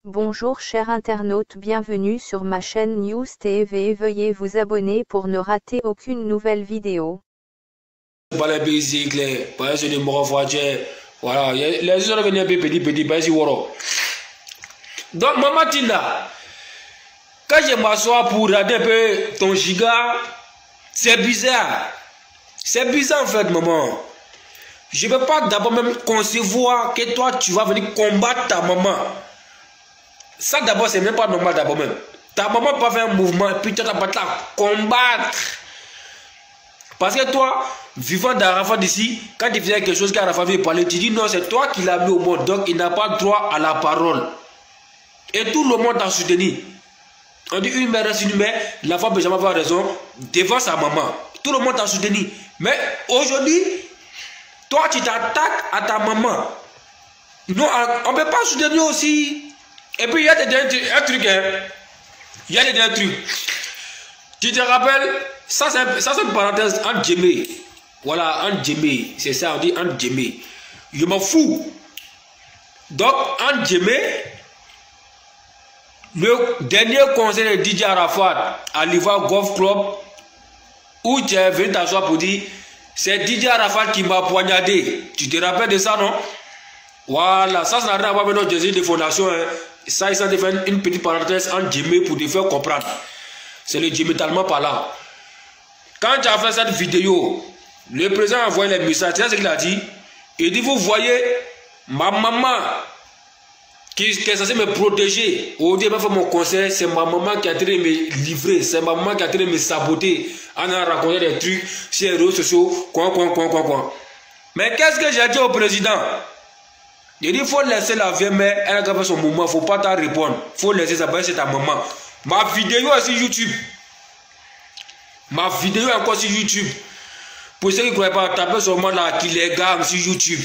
Bonjour chers internautes, bienvenue sur ma chaîne News TV. Veuillez vous abonner pour ne rater aucune nouvelle vidéo. Voilà, les gens venaient petit, donc maman Tina, quand je m'assois pour regarder un peu ton giga, c'est bizarre. C'est bizarre en fait, maman. Je ne peux pas d'abord même concevoir que toi tu vas venir combattre ta maman. Ça d'abord c'est même pas normal d'abord même. Ta maman pas fait un mouvement et puis tu vas pas la combattre. Parce que toi, vivant d'Arafat d'ici, quand il faisait quelque chose qu'Arafat veut parler, tu dis non, c'est toi qui l'as mis au monde, donc il n'a pas droit à la parole. Et tout le monde t'a soutenu. On dit une mère reste une mère, la femme peut jamais avoir raison devant sa maman. Tout le monde t'a soutenu. Mais aujourd'hui, toi tu t'attaques à ta maman. Non, on ne peut pas soutenir aussi. Et puis il y a un truc, hein. Il y a des trucs. Tu te rappelles, ça c'est une parenthèse en djemé. Voilà, en djemé. C'est ça, on dit en djemé. Je m'en fous. Donc, en djemé, le dernier conseil de DJ Arafat à l'Ivoire Golf Club, où tu es venu t'asseoir pour dire c'est DJ Arafat qui m'a poignardé. Tu te rappelles de ça, non? Voilà, ça n'a rien à voir avec notre désir de fondation. Hein. Ça, ils ont fait une petite parenthèse en djemé pour te faire comprendre. C'est le djemé tellement par là. Quand tu as fait cette vidéo, le président a envoyé les messages. C'est ce qu'il a dit. Il dit, vous voyez, ma maman qui est censée me protéger. Aujourd'hui, elle m'a fait mon conseil. C'est ma maman qui a train de me livrer. C'est ma maman qui a train de me saboter. On a raconté des trucs sur les réseaux sociaux. Quoi. Mais qu'est-ce que j'ai dit au président? Il dit, il faut laisser la vieille mère. Elle a fait son mouvement. Il ne faut pas t'en répondre. Il faut laisser ça. C'est ta maman. Ma vidéo est sur YouTube. Ma vidéo est encore sur YouTube. Pour ceux qui ne croient pas, tapez seulement là qui les gagne sur YouTube.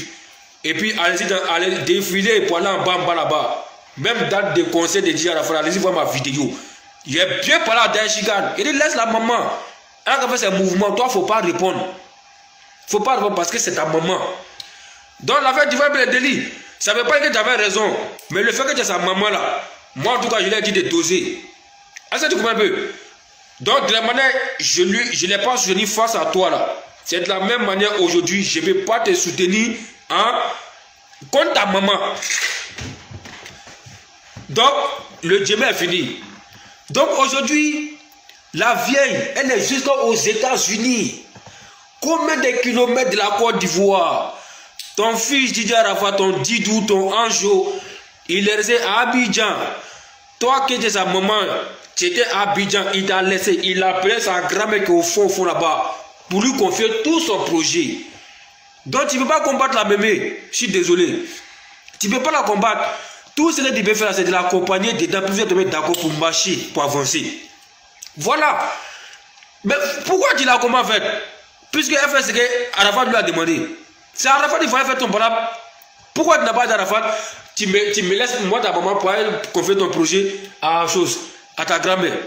Et puis allez défiler pour aller en bas là-bas. Même date de conseil de DJ Arafat, allez-y voir ma vidéo. Il est bien parlé à Daishigan. Il dit laisse la maman. Elle a fait ses mouvements. Toi, il ne faut pas répondre. Il ne faut pas répondre parce que c'est ta maman. Donc l'affaire du vrai délit, ça ne veut pas dire que tu avais raison. Mais le fait que tu es sa maman là, moi en tout cas, je lui ai dit de doser. Est-ce que tu comprends un peu? Donc de la manière, je ne l'ai pas soutenu face à toi là. C'est de la même manière aujourd'hui, je ne vais pas te soutenir hein, contre ta maman. Donc, le djemé est fini. Donc aujourd'hui, la vieille, elle est jusqu'aux États-Unis. Combien de kilomètres de la Côte d'Ivoire? Ton fils DJ Arafat, ton Didou, ton Anjo, il est resté à Abidjan. Toi qui étais sa maman, tu étais à Abidjan, il t'a laissé, il a appelé sa grand-mère qui est au fond là-bas pour lui confier tout son projet. Donc tu ne peux pas combattre la mémé, je suis désolé. Tu ne peux pas la combattre. Tout ce que tu peux faire, c'est de l'accompagner dedans, pour te mettre d'accord pour marcher, pour avancer. Voilà. Mais pourquoi tu l'as comment fait? Puisque elle fait ce que Arafat lui a demandé. C'est Arafat qui fallait faire ton problème. Pourquoi tu n'as pas d'Arafat? Tu me laisses, moi, ta maman, pour aller confier ton projet à chose, à ta grand-mère.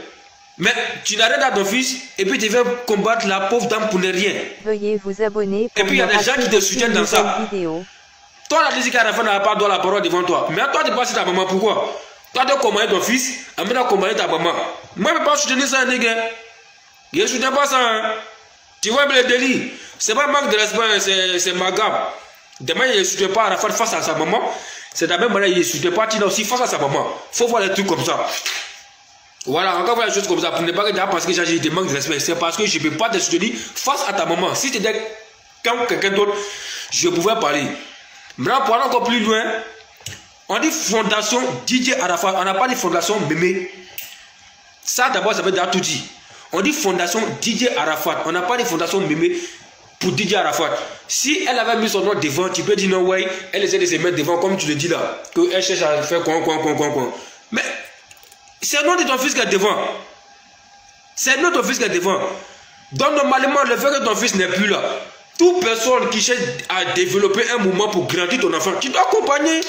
Mais tu n'arrêtes à ton fils et puis tu vas combattre la pauvre dame pour ne rien. Veuillez vous abonner pour et puis il y a des gens qui te soutiennent dans ça. Vidéo. Toi, la musique Arafat n'a pas droit à la parole devant toi. Mais toi, tu passes ta maman, pourquoi? Toi, tu as commandé ton fils, en même temps, commander ta maman. Moi, je ne peux pas soutenir ça, les gars. Je ne soutiens pas ça. Hein. Tu vois le délit. C'est pas un manque de respect, c'est ma gamme. Demain, il ne soutient pas Arafat face à sa maman. C'est de la même manière, il ne soutient pas Tina aussi face à sa maman. Il faut voir les trucs comme ça. Voilà, encore voir les choses comme ça. Pour ne pas dire parce que j'ai des manques de respect. C'est parce que je ne peux pas te soutenir face à ta maman. Si c'était comme quelqu'un d'autre, je pouvais parler. Maintenant, pour aller encore plus loin, on dit fondation DJ Arafat. On n'a pas dit fondation Mémé. Ça, d'abord, ça veut dire tout dit. On dit fondation DJ Arafat. On n'a pas dit fondation Mémé pour DJ Arafat. Si elle avait mis son nom devant, tu peux dire non, ouais, elle essaie de se mettre devant, comme tu le dis là, qu'elle cherche à faire quoi. Mais c'est le nom de ton fils qui est devant. C'est le nom de ton fils qui est devant. Donc, normalement, le fait que ton fils n'est plus là, toute personne qui cherche à développer un mouvement pour grandir ton enfant, tu dois accompagner.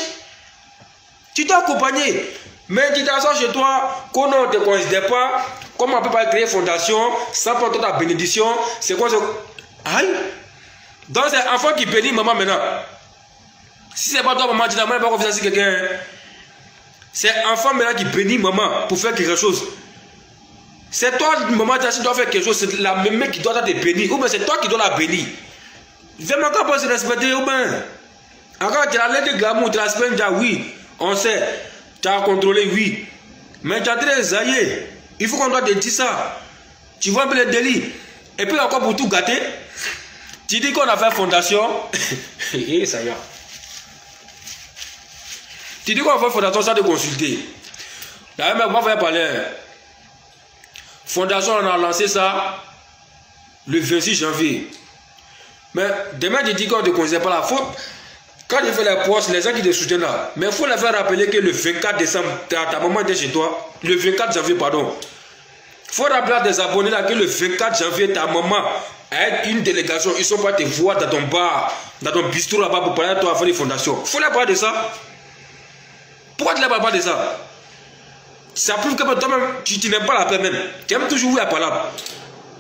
Tu dois accompagner. Mais tu t'assois chez toi, qu'on ne te considère pas, comment on ne peut pas créer fondation sans prendre ta bénédiction. C'est quoi ça? Aïe. Donc c'est l'enfant qui bénit maman maintenant. Si c'est pas toi, maman, tu n'as même pas confiance en quelqu'un. C'est enfant maintenant qui bénit maman pour faire quelque chose. C'est toi, maman, qui dois faire quelque chose. C'est la même qui doit te bénir. Ou bien c'est toi qui dois la bénir. Vraiment, quand on se respecter, ou bien. Encore, tu as l'aide de glamour, tu as l'aspect déjà, oui. On sait. Tu as contrôlé, oui. Mais tu as très zaillé. Il faut qu'on doit te dire ça. Tu vois un peu le délit. Et puis encore pour tout gâter, tu dis qu'on a fait fondation. Et ça y est. Tu dis qu'on a fait fondation sans te consulter. Là, même, on va parler. Fondation, on a lancé ça le 26 janvier. Mais demain, tu dis qu'on ne te considère pas la faute. Quand tu fais les postes, les gens qui te soutiennent là. Mais il faut leur faire rappeler que le 24 décembre, ta maman était chez toi. Le 24 janvier, pardon. Il faut rappeler à tes abonnés là que le 24 janvier, ta maman a une délégation. Ils ne sont pas te voir dans ton bar, dans ton bistrot là-bas pour parler à toi à faire des fondations. Il faut leur parler de ça. Pourquoi tu ne leur parles pas de ça? Ça prouve que toi-même, tu n'aimes pas la paix même. Tu aimes toujours la parole.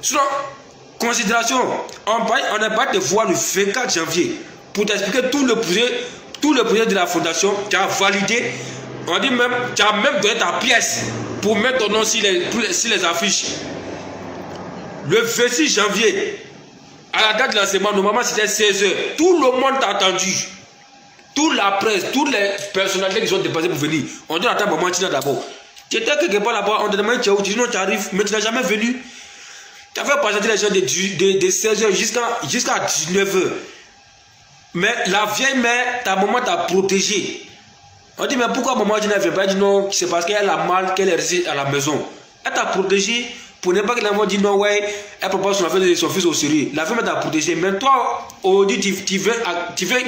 Sinon, considération, on n'a pas de voir le 24 janvier pour t'expliquer tout le projet de la fondation. Tu as validé. On dit même, tu as même donné ta pièce pour mettre ton nom sur les affiches. Le 26 janvier, à la date de lancement, normalement c'était 16h. Tout le monde t'a attendu. Toute la presse, toutes les personnalités qui sont dépassées pour venir. On dit à ta maman, tu d'abord. Tu étais quelque part là-bas, on te demande où tu dis non, tu arrives, mais tu n'as jamais venu. Tu as fait passer les gens de 16h jusqu'à 19h. Mais la vieille mère, ta maman t'a protégé. On dit, mais pourquoi maman tu ne vient pas? Elle dit non, c'est parce qu'elle a mal, qu'elle est restée à la maison. Elle t'a protégé pour ne pas que l'enfant dise non, ouais, elle propose son affaire de son fils au sérieux. La femme t'a protégé. Mais toi, aujourd'hui, tu viens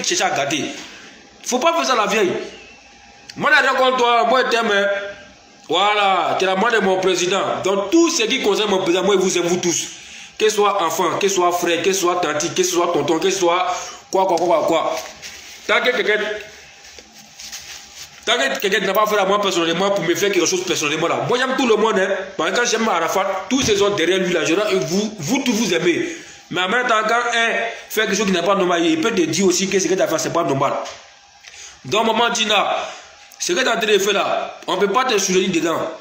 chercher à gâter. Il ne faut pas faire ça la vieille. Moi, je rencontre toi, moi, je t'aime. Voilà, tu es la main de mon président. Donc, tout ce qui concerne mon président, moi, vous aime vous tous. Que ce soit enfant, que ce soit frère, que ce soit tante, que ce soit tonton, que ce soit quoi. Tant que quelqu'un n'a pas fait à moi personnellement pour me faire quelque chose personnellement là. Moi, j'aime tout le monde. Hein. Par exemple, quand j'aime Arafat, tous ces autres derrière lui là, vous tous vous aimez. Mais en même temps, quand un fait quelque chose qui n'est pas normal, il peut te dire aussi que ce que tu as fait, ce n'est pas normal. Donc, maman Tina, ce que tu as en train de faire là, on ne peut pas te soutenir dedans.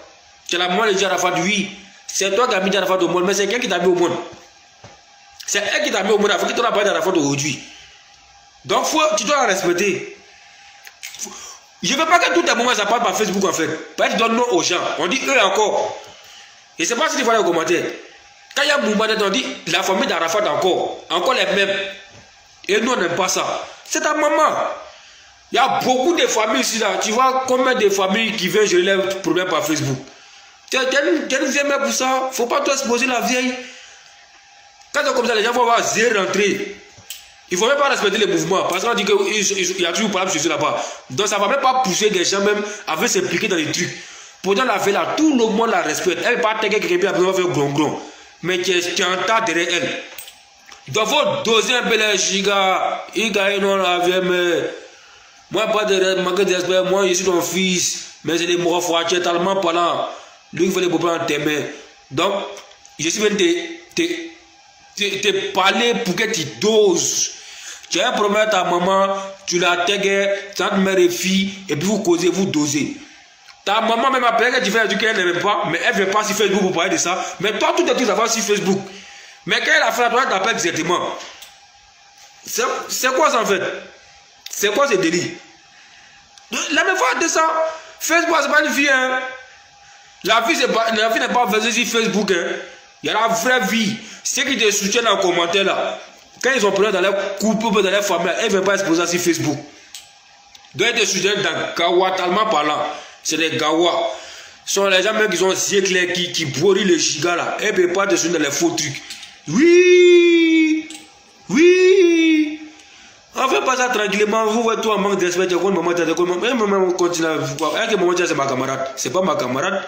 Tu as la maman de Arafat, oui. C'est toi qui as mis Arafat au monde, mais c'est quelqu'un qui t'a mis au monde. C'est elle qui t'a mis au monde, il faut que tu n'as pas d'Arafat aujourd'hui. Donc, tu dois la respecter. Je ne veux pas que tout à moment ça passe par Facebook en fait. Parce que tu donnes nom aux gens. On dit eux encore. Et c'est pas si tu vois les commentaires. Quand il y a Mouma, on dit la famille d'Arafat encore. Encore les mêmes. Et nous on n'aime pas ça. C'est ta maman. Il y a beaucoup de familles ici là. Tu vois combien de familles qui viennent gérer leurs problèmes par Facebook. Tu es une vieille mère pour ça. Il ne faut pas toi exposer la vieille. Quand c'est comme ça, les gens vont avoir zéro rentrée. Il ne faut même pas respecter les mouvements. Parce qu'on dit qu'il y a toujours pas de choses là-bas. Donc ça ne va même pas pousser des gens même à venir s'impliquer dans les trucs. Pourtant la veille là, tout le monde la respecte. Elle ne va pas taguer quelqu'un qui va faire gron. Mais tu es en tas derrière elle. Donc il faut doser un peu les gigas. Il gagne non la vieille mère. Moi pas de manque de respect. Moi je suis ton fils. Mais c'est des morts tu es tellement parlant. Lui il faut les beaux en tes mains. Donc je suis venu te parler pour que tu doses. Tu as un problème à ta maman, tu la tagues, ta mère et fille, et puis vous causez, vous dosez. Ta maman même après que tu fais un truc qu'elle n'aime pas, mais elle ne veut pas sur Facebook pour parler de ça. Mais toi, tout est tout savoir sur Facebook. Mais quand elle a fait la droite, elle t'appelle exactement. C'est quoi ça en fait? C'est quoi ce délit? La même fois de ça, Facebook, c'est pas une vie. Hein. La vie n'est pas basée sur Facebook. Hein. Il y a la vraie vie. Ceux qui te soutiennent en commentaire là, quand ils ont pris dans leur couple ou dans leur famille, ils ne veulent pas exposer sur Facebook. Donc ils te soutiennent dans Gawa, tellement parlant. C'est des Gawa. Ce sont les gens même qui sont si clairs, qui brûlent les gigas là. Ils ne peuvent pas te soutenir dans les faux trucs. Oui. On ne fait pas ça tranquillement. Vous voyez tout en manque d'esprit. Maman continue à voir. Elle maman c'est ma camarade. C'est pas ma camarade.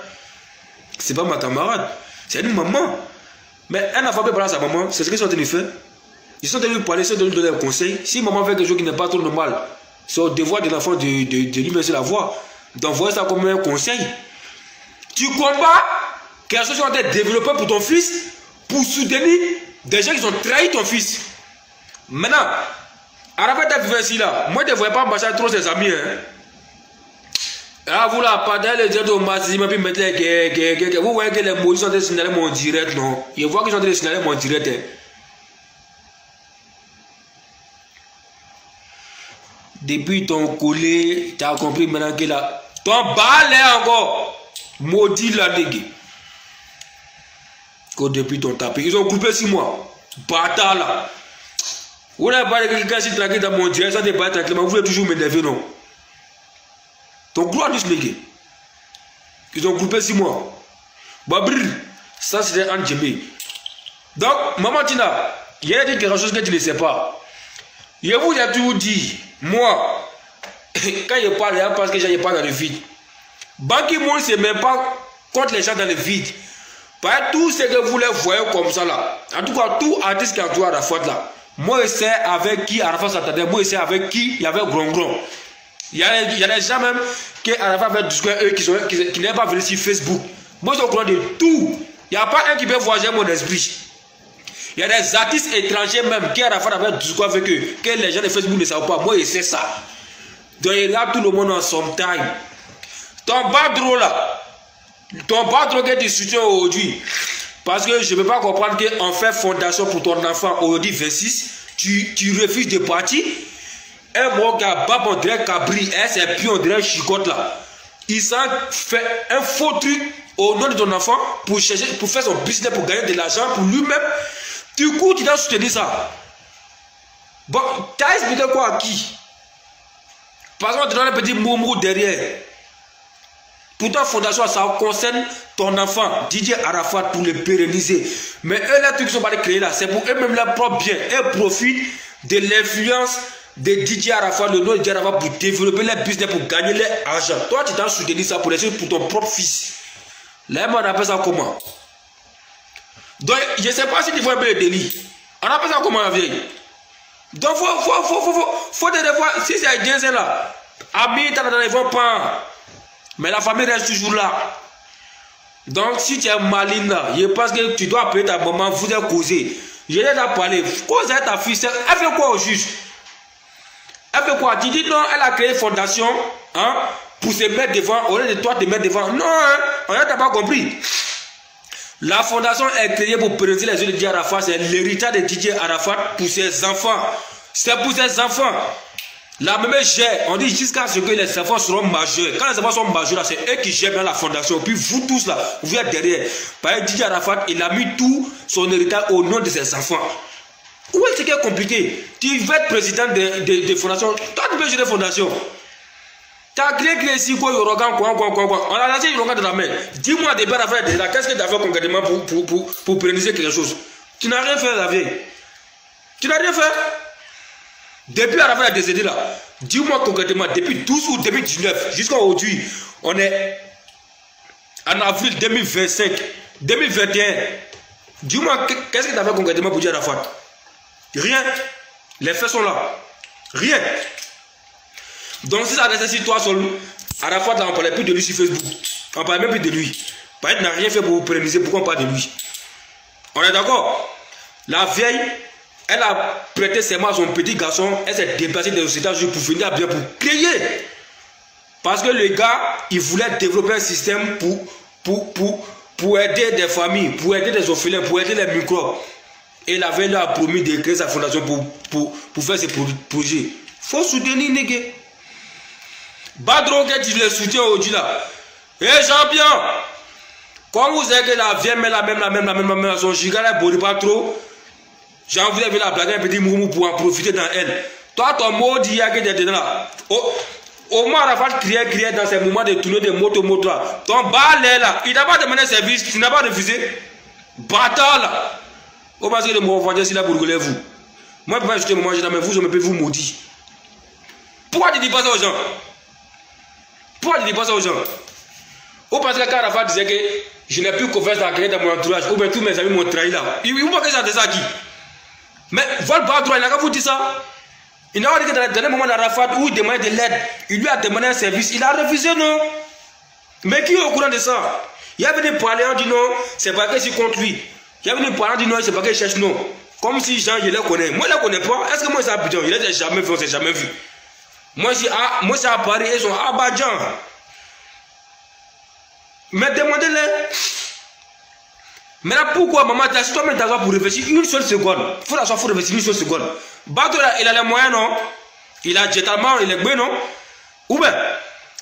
C'est pas ma camarade. C'est une maman. Mais elle n'a pas parlé à sa maman. C'est ce qu'ils sont en train de faire. Ils sont en train de lui parler, ils sont en train de lui donner un conseil. Si maman fait quelque chose qui n'est pas trop normal, c'est au devoir de l'enfant de lui laisser la voix. Donc, voyez ça comme un conseil. Tu combats quelque chose qui va être développé pour ton fils, pour soutenir des gens qui ont trahi ton fils. Maintenant, Arafat a vu ici là. Moi, je ne voyais pas marcher trop ses amis. Hein. Ah, vous là, pendant les jours de maximum, puis mettez les vous voyez que les mots sont des signalés mon direct, non? Je vois qu'ils sont des signalés mon direct. Depuis ton collé, tu as compris maintenant que là, ton bal est encore maudit la dégue. Que depuis ton tapis, ils ont coupé 6 mois. Bâtard là. Vous n'avez pas de quelqu'un qui tranquille dans mon direct, ça n'est pas tranquillement, vous voulez toujours m'énerver, non? Ton gloire de ce nègre. Ils ont coupé 6 mois. Babri, ça c'était un djemé. Donc, maman Tina, il y a dit quelque chose que tu ne sais pas. Je vous ai toujours dit, moi, quand je parle, parce que je ne parle dans le vide. Ban Ki-moon ne se met pas contre les gens dans le vide. Par tout ce que vous les voyez comme ça là. En tout cas, tout artiste qui a entouré Arafat là. Moi, je sais avec qui Arafat s'attendait. Moi, je sais avec qui il y avait Gron. Il y a des gens même qui Arafat avait discuté eux qui n'aiment pas venir sur Facebook. Moi, je suis au courant de tout. Il n'y a pas un qui peut voyager mon esprit. Il y a des artistes étrangers même qui Arafat avait discuté avec eux. Que les gens de Facebook ne savent pas. Moi, je sais ça. Donc, il y a tout le monde en son time. Ton badro là. Ton badro que tu soutiens aujourd'hui. Parce que je ne peux pas comprendre qu'on fait fondation pour ton enfant aujourd'hui 26. Tu refuses de partir. Un mot qui a bab on dirait cabri, c'est puis on dirait chicotte là. Il s'en fait un faux truc au nom de ton enfant pour chercher, pour faire son business, pour gagner de l'argent pour lui-même. Du coup, tu dois soutenir ça. Bon, tu as expliqué quoi à qui? Parce qu'on te donne un petit moumou derrière. Pour ta fondation, ça concerne ton enfant, Didier Arafat, pour le pérenniser. Mais eux, les trucs qui sont pas créés là, c'est pour eux-mêmes leur propre bien. Ils profitent de l'influence de Didier Arafat, le nom de Didier Arafat, pour développer les business, pour gagner l'argent. Toi, tu t'as soutenu ça pour ton propre fils. Là, on appelle ça comment? Donc, je ne sais pas si tu vois bien le délit. On appelle ça comment la vieille? Donc, faut des fois, si c'est un 15 là, ami, t'as dans les fois pas. Mais la famille reste toujours là. Donc, si tu es maline là, je pense que tu dois appeler ta maman, vous avez causé. Je l'ai déjà parlé. Cause à ta fille, elle fait quoi au juge? Elle fait quoi? Tu dis non, elle a créé une fondation hein, pour se mettre devant, au lieu de toi te mettre devant. Non, hein, on n'a pas compris. La fondation est créée pour présenter les yeux de Didier Arafat. C'est l'héritage de Didier Arafat pour ses enfants. C'est pour ses enfants. La même gère, on dit jusqu'à ce que les enfants seront majeurs. Quand les enfants sont majeurs, c'est eux qui gèrent bien la fondation. Puis vous tous là, vous êtes derrière. Par exemple, Didier Arafat, il a mis tout son héritage au nom de ses enfants. Où est-ce qui est compliqué? Tu veux être président de fondation. Toi, tu peux gérer fondation. Tu as créé ici quoi, Yorogan, quoi. On a lancé Yorogan de la main. Dis-moi des belles affaires déjà. Qu'est-ce que tu as fait concrètement pour pérenniser quelque chose? Tu n'as rien fait la veille. Tu n'as rien fait. Depuis la fin de décédé là, dis-moi concrètement, depuis 12 août 2019 jusqu'à aujourd'hui, on est en avril 2025, 2021. Dis-moi, qu'est-ce que tu as fait concrètement pour dire Arafat? Rien. Les faits sont là. Rien. Donc si ça nécessite toi seul, Arafat là, on ne parlait plus de lui sur Facebook. On ne parlait même plus de lui. Par exemple, n'a rien fait pour vous pérenniser, pourquoi on parle de lui? On est d'accord? La vieille, elle a prêté serment à son petit garçon, elle s'est déplacée des États-Unis pour venir bien, pour créer. Parce que le gars, il voulait développer un système pour aider des familles, pour aider des orphelins, pour aider les microbes. Et la veille, il a promis de créer sa fondation pour faire ses projets. Il faut soutenir les gars. Badro, que tu le soutiens aujourd'hui là. Eh champion, quand vous avez que la vieille met la même, son giga ne pas trop. J'ai envie de la blague un petit moumou pour en profiter dans elle. Toi, ton mot dit que tu es dedans là. Au moins, Arafat criait dans ces moments de tourner de moto. Ton bal est là. Il n'a pas demandé service, tu n'as pas refusé. Bâtard là. Au parce que le mot voyage, c'est là pour rigoler vous. Moi, je peux pas ajouter mon manger, mais vous, je me peux vous maudire. Pourquoi tu dis pas ça aux gens? Pourquoi tu dis pas ça aux gens? Ou parce que quand Arafat disait que je n'ai plus confiance dans quelqu'un dans mon entourage, ou bien tous mes amis m'ont trahi là. Ils vont pas que ça de ça qui. Mais vol pas droit, il n'a qu'à vous dire ça. Il n'a pas dit que dans un moment d'Arafat où il demandait de l'aide, il lui a demandé un service, il a refusé non. Mais qui est au courant de ça? Il y avait des parler, on dit non, c'est pas que c'est contre lui. Il y avait des parler, on dit non, c'est pas qu'il cherche non. Comme si Jean, je les connais. Moi, je ne les connais pas. Est-ce que moi, c'est Abidjan? Je ne les ai jamais vu, on ne s'est jamais vu. Moi, c'est à Paris, ils sont à Abidjan. Mais demandez-les. Maintenant, pourquoi maman t'as toi-même t'as pour réfléchir une seule seconde? Faut réfléchir une seule seconde. Bateau là, il a les moyens, non? Il a jetement, il est bien, non? Ou bien,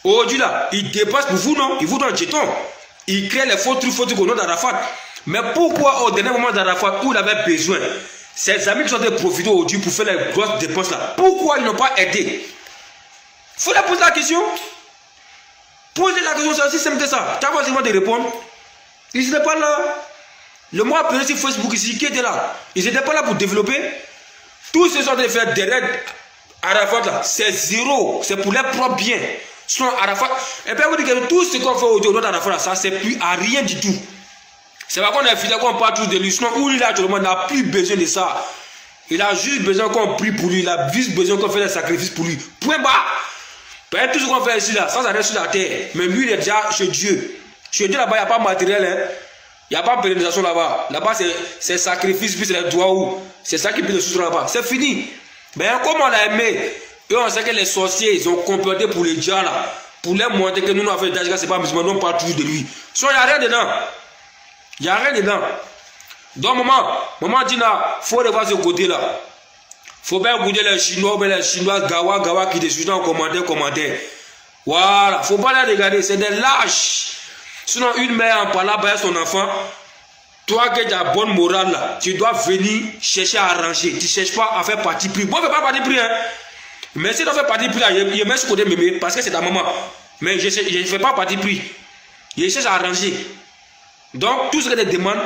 aujourd'hui là, il dépasse pour vous, non? Il vous donne un jeton. Il crée les faux trucs au nom d'Arafat. Mais pourquoi au dernier moment d'Arafat, où il avait besoin, ses amis qui sont profiter aujourd'hui pour faire les grosses dépenses là, pourquoi ils n'ont pas aidé? Faut leur poser la question. Posez la question, c'est aussi simple que ça. Tu as besoin de répondre. Ils n'étaient pas là. Le mois après sur Facebook ici, qui était là? Ils n'étaient pas là pour développer. Tout ce sont de faire derrière Arafat là, c'est zéro. C'est pour leur propre bien. Sinon Arafat, et puis vous dites que tout ce qu'on fait aujourd'hui d'Arafat là, ça ne sert plus à rien du tout. C'est pas qu'on a fini qu'on parle tous de lui. Sinon, où il a tout le monde n'a plus besoin de ça. Il a juste besoin qu'on prie pour lui. Il a juste besoin qu'on fasse des sacrifices pour lui. Point barre. Tout ce qu'on fait ici là, ça reste sur la terre. Mais lui, il est déjà chez Dieu. Chez Dieu là-bas, il n'y a pas de matériel. Hein. Il n'y a pas de pérennisation là-bas. Là-bas, c'est sacrifice, puis c'est les doigts où. C'est ça qui peut le soutenir là-bas. C'est fini. Mais comme on l'a aimé, et on sait que les sorciers, ils ont comploté pour les gens là. Pour leur montrer que nous, on a fait d'Ajga, c'est pas musulman, non, pas toujours de lui. Sinon, il n'y a rien dedans. Il n'y a rien dedans. Donc, maman dit là, il faut revoir ce côté là. Il faut bien goûter les Chinois, mais les Chinois, Gawa, qui discutent en commentaire. Voilà, il ne faut pas les regarder, c'est des lâches. Sinon, une mère en parlant à son enfant, toi qui as la bonne morale là, tu dois venir chercher à arranger. Tu ne cherches pas à faire parti pris. Moi, je ne fais pas parti pris. Hein. Mais si tu fais parti pris là, je mets ce côté mémé parce que c'est ta maman. Mais je ne fais pas parti pris. Je cherche à arranger. Donc, tout ce que tu demandes,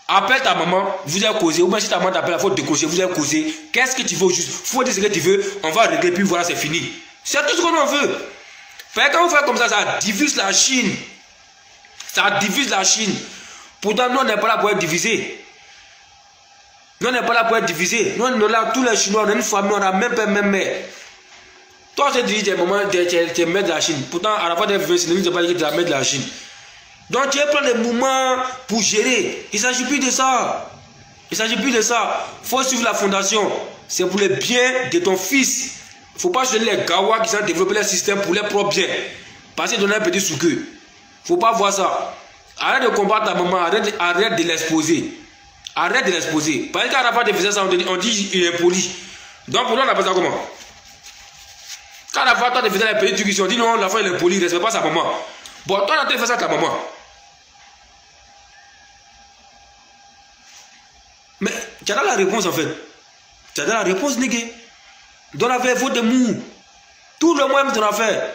appelle ta maman, vous allez causer. Ou bien si ta maman t'appelle, il faut décocher, vous allez causer. Qu'est-ce que tu veux juste? Il faut dire ce que tu veux, on va régler, puis voilà, c'est fini. C'est tout ce qu'on en veut. Quand vous faites comme ça divise la Chine. Ça divise la Chine. Pourtant, nous, on n'est pas là pour être divisés. Nous, on n'est pas là pour être divisés. Nous, on est là, tous les Chinois, on a une famille, on a même père, même mère. Toi, tu dis, tu es maître de la Chine. Pourtant, à la fois des vieux, tu ne pas dire que tu es maître de la Chine. Donc, tu prends des moments pour gérer. Il ne s'agit plus de ça. Il ne s'agit plus de ça. Il faut suivre la fondation. C'est pour le bien de ton fils. Il ne faut pas choisir les gawas qui ont développé leur système pour leur propre bien. Parce qu'ils donnent un petit sous-queue. Il ne faut pas voir ça. Arrête de combattre ta maman. Arrête de l'exposer. Arrête de l'exposer. Parce qu'à la fin de faire ça, on dit qu'il est poli. Donc, pour nous, on appelle ça comment? Quand la fois, toi, tu faisais les petits trucs, on dit non, l'enfant, il est poli, il ne respecte pas sa maman. Bon, toi, tu fais ça à ta maman. Mais tu as la réponse en fait. Tu as la réponse, négé. Dans l'affaire, il faut des mous. Tout le monde aime ton affaire.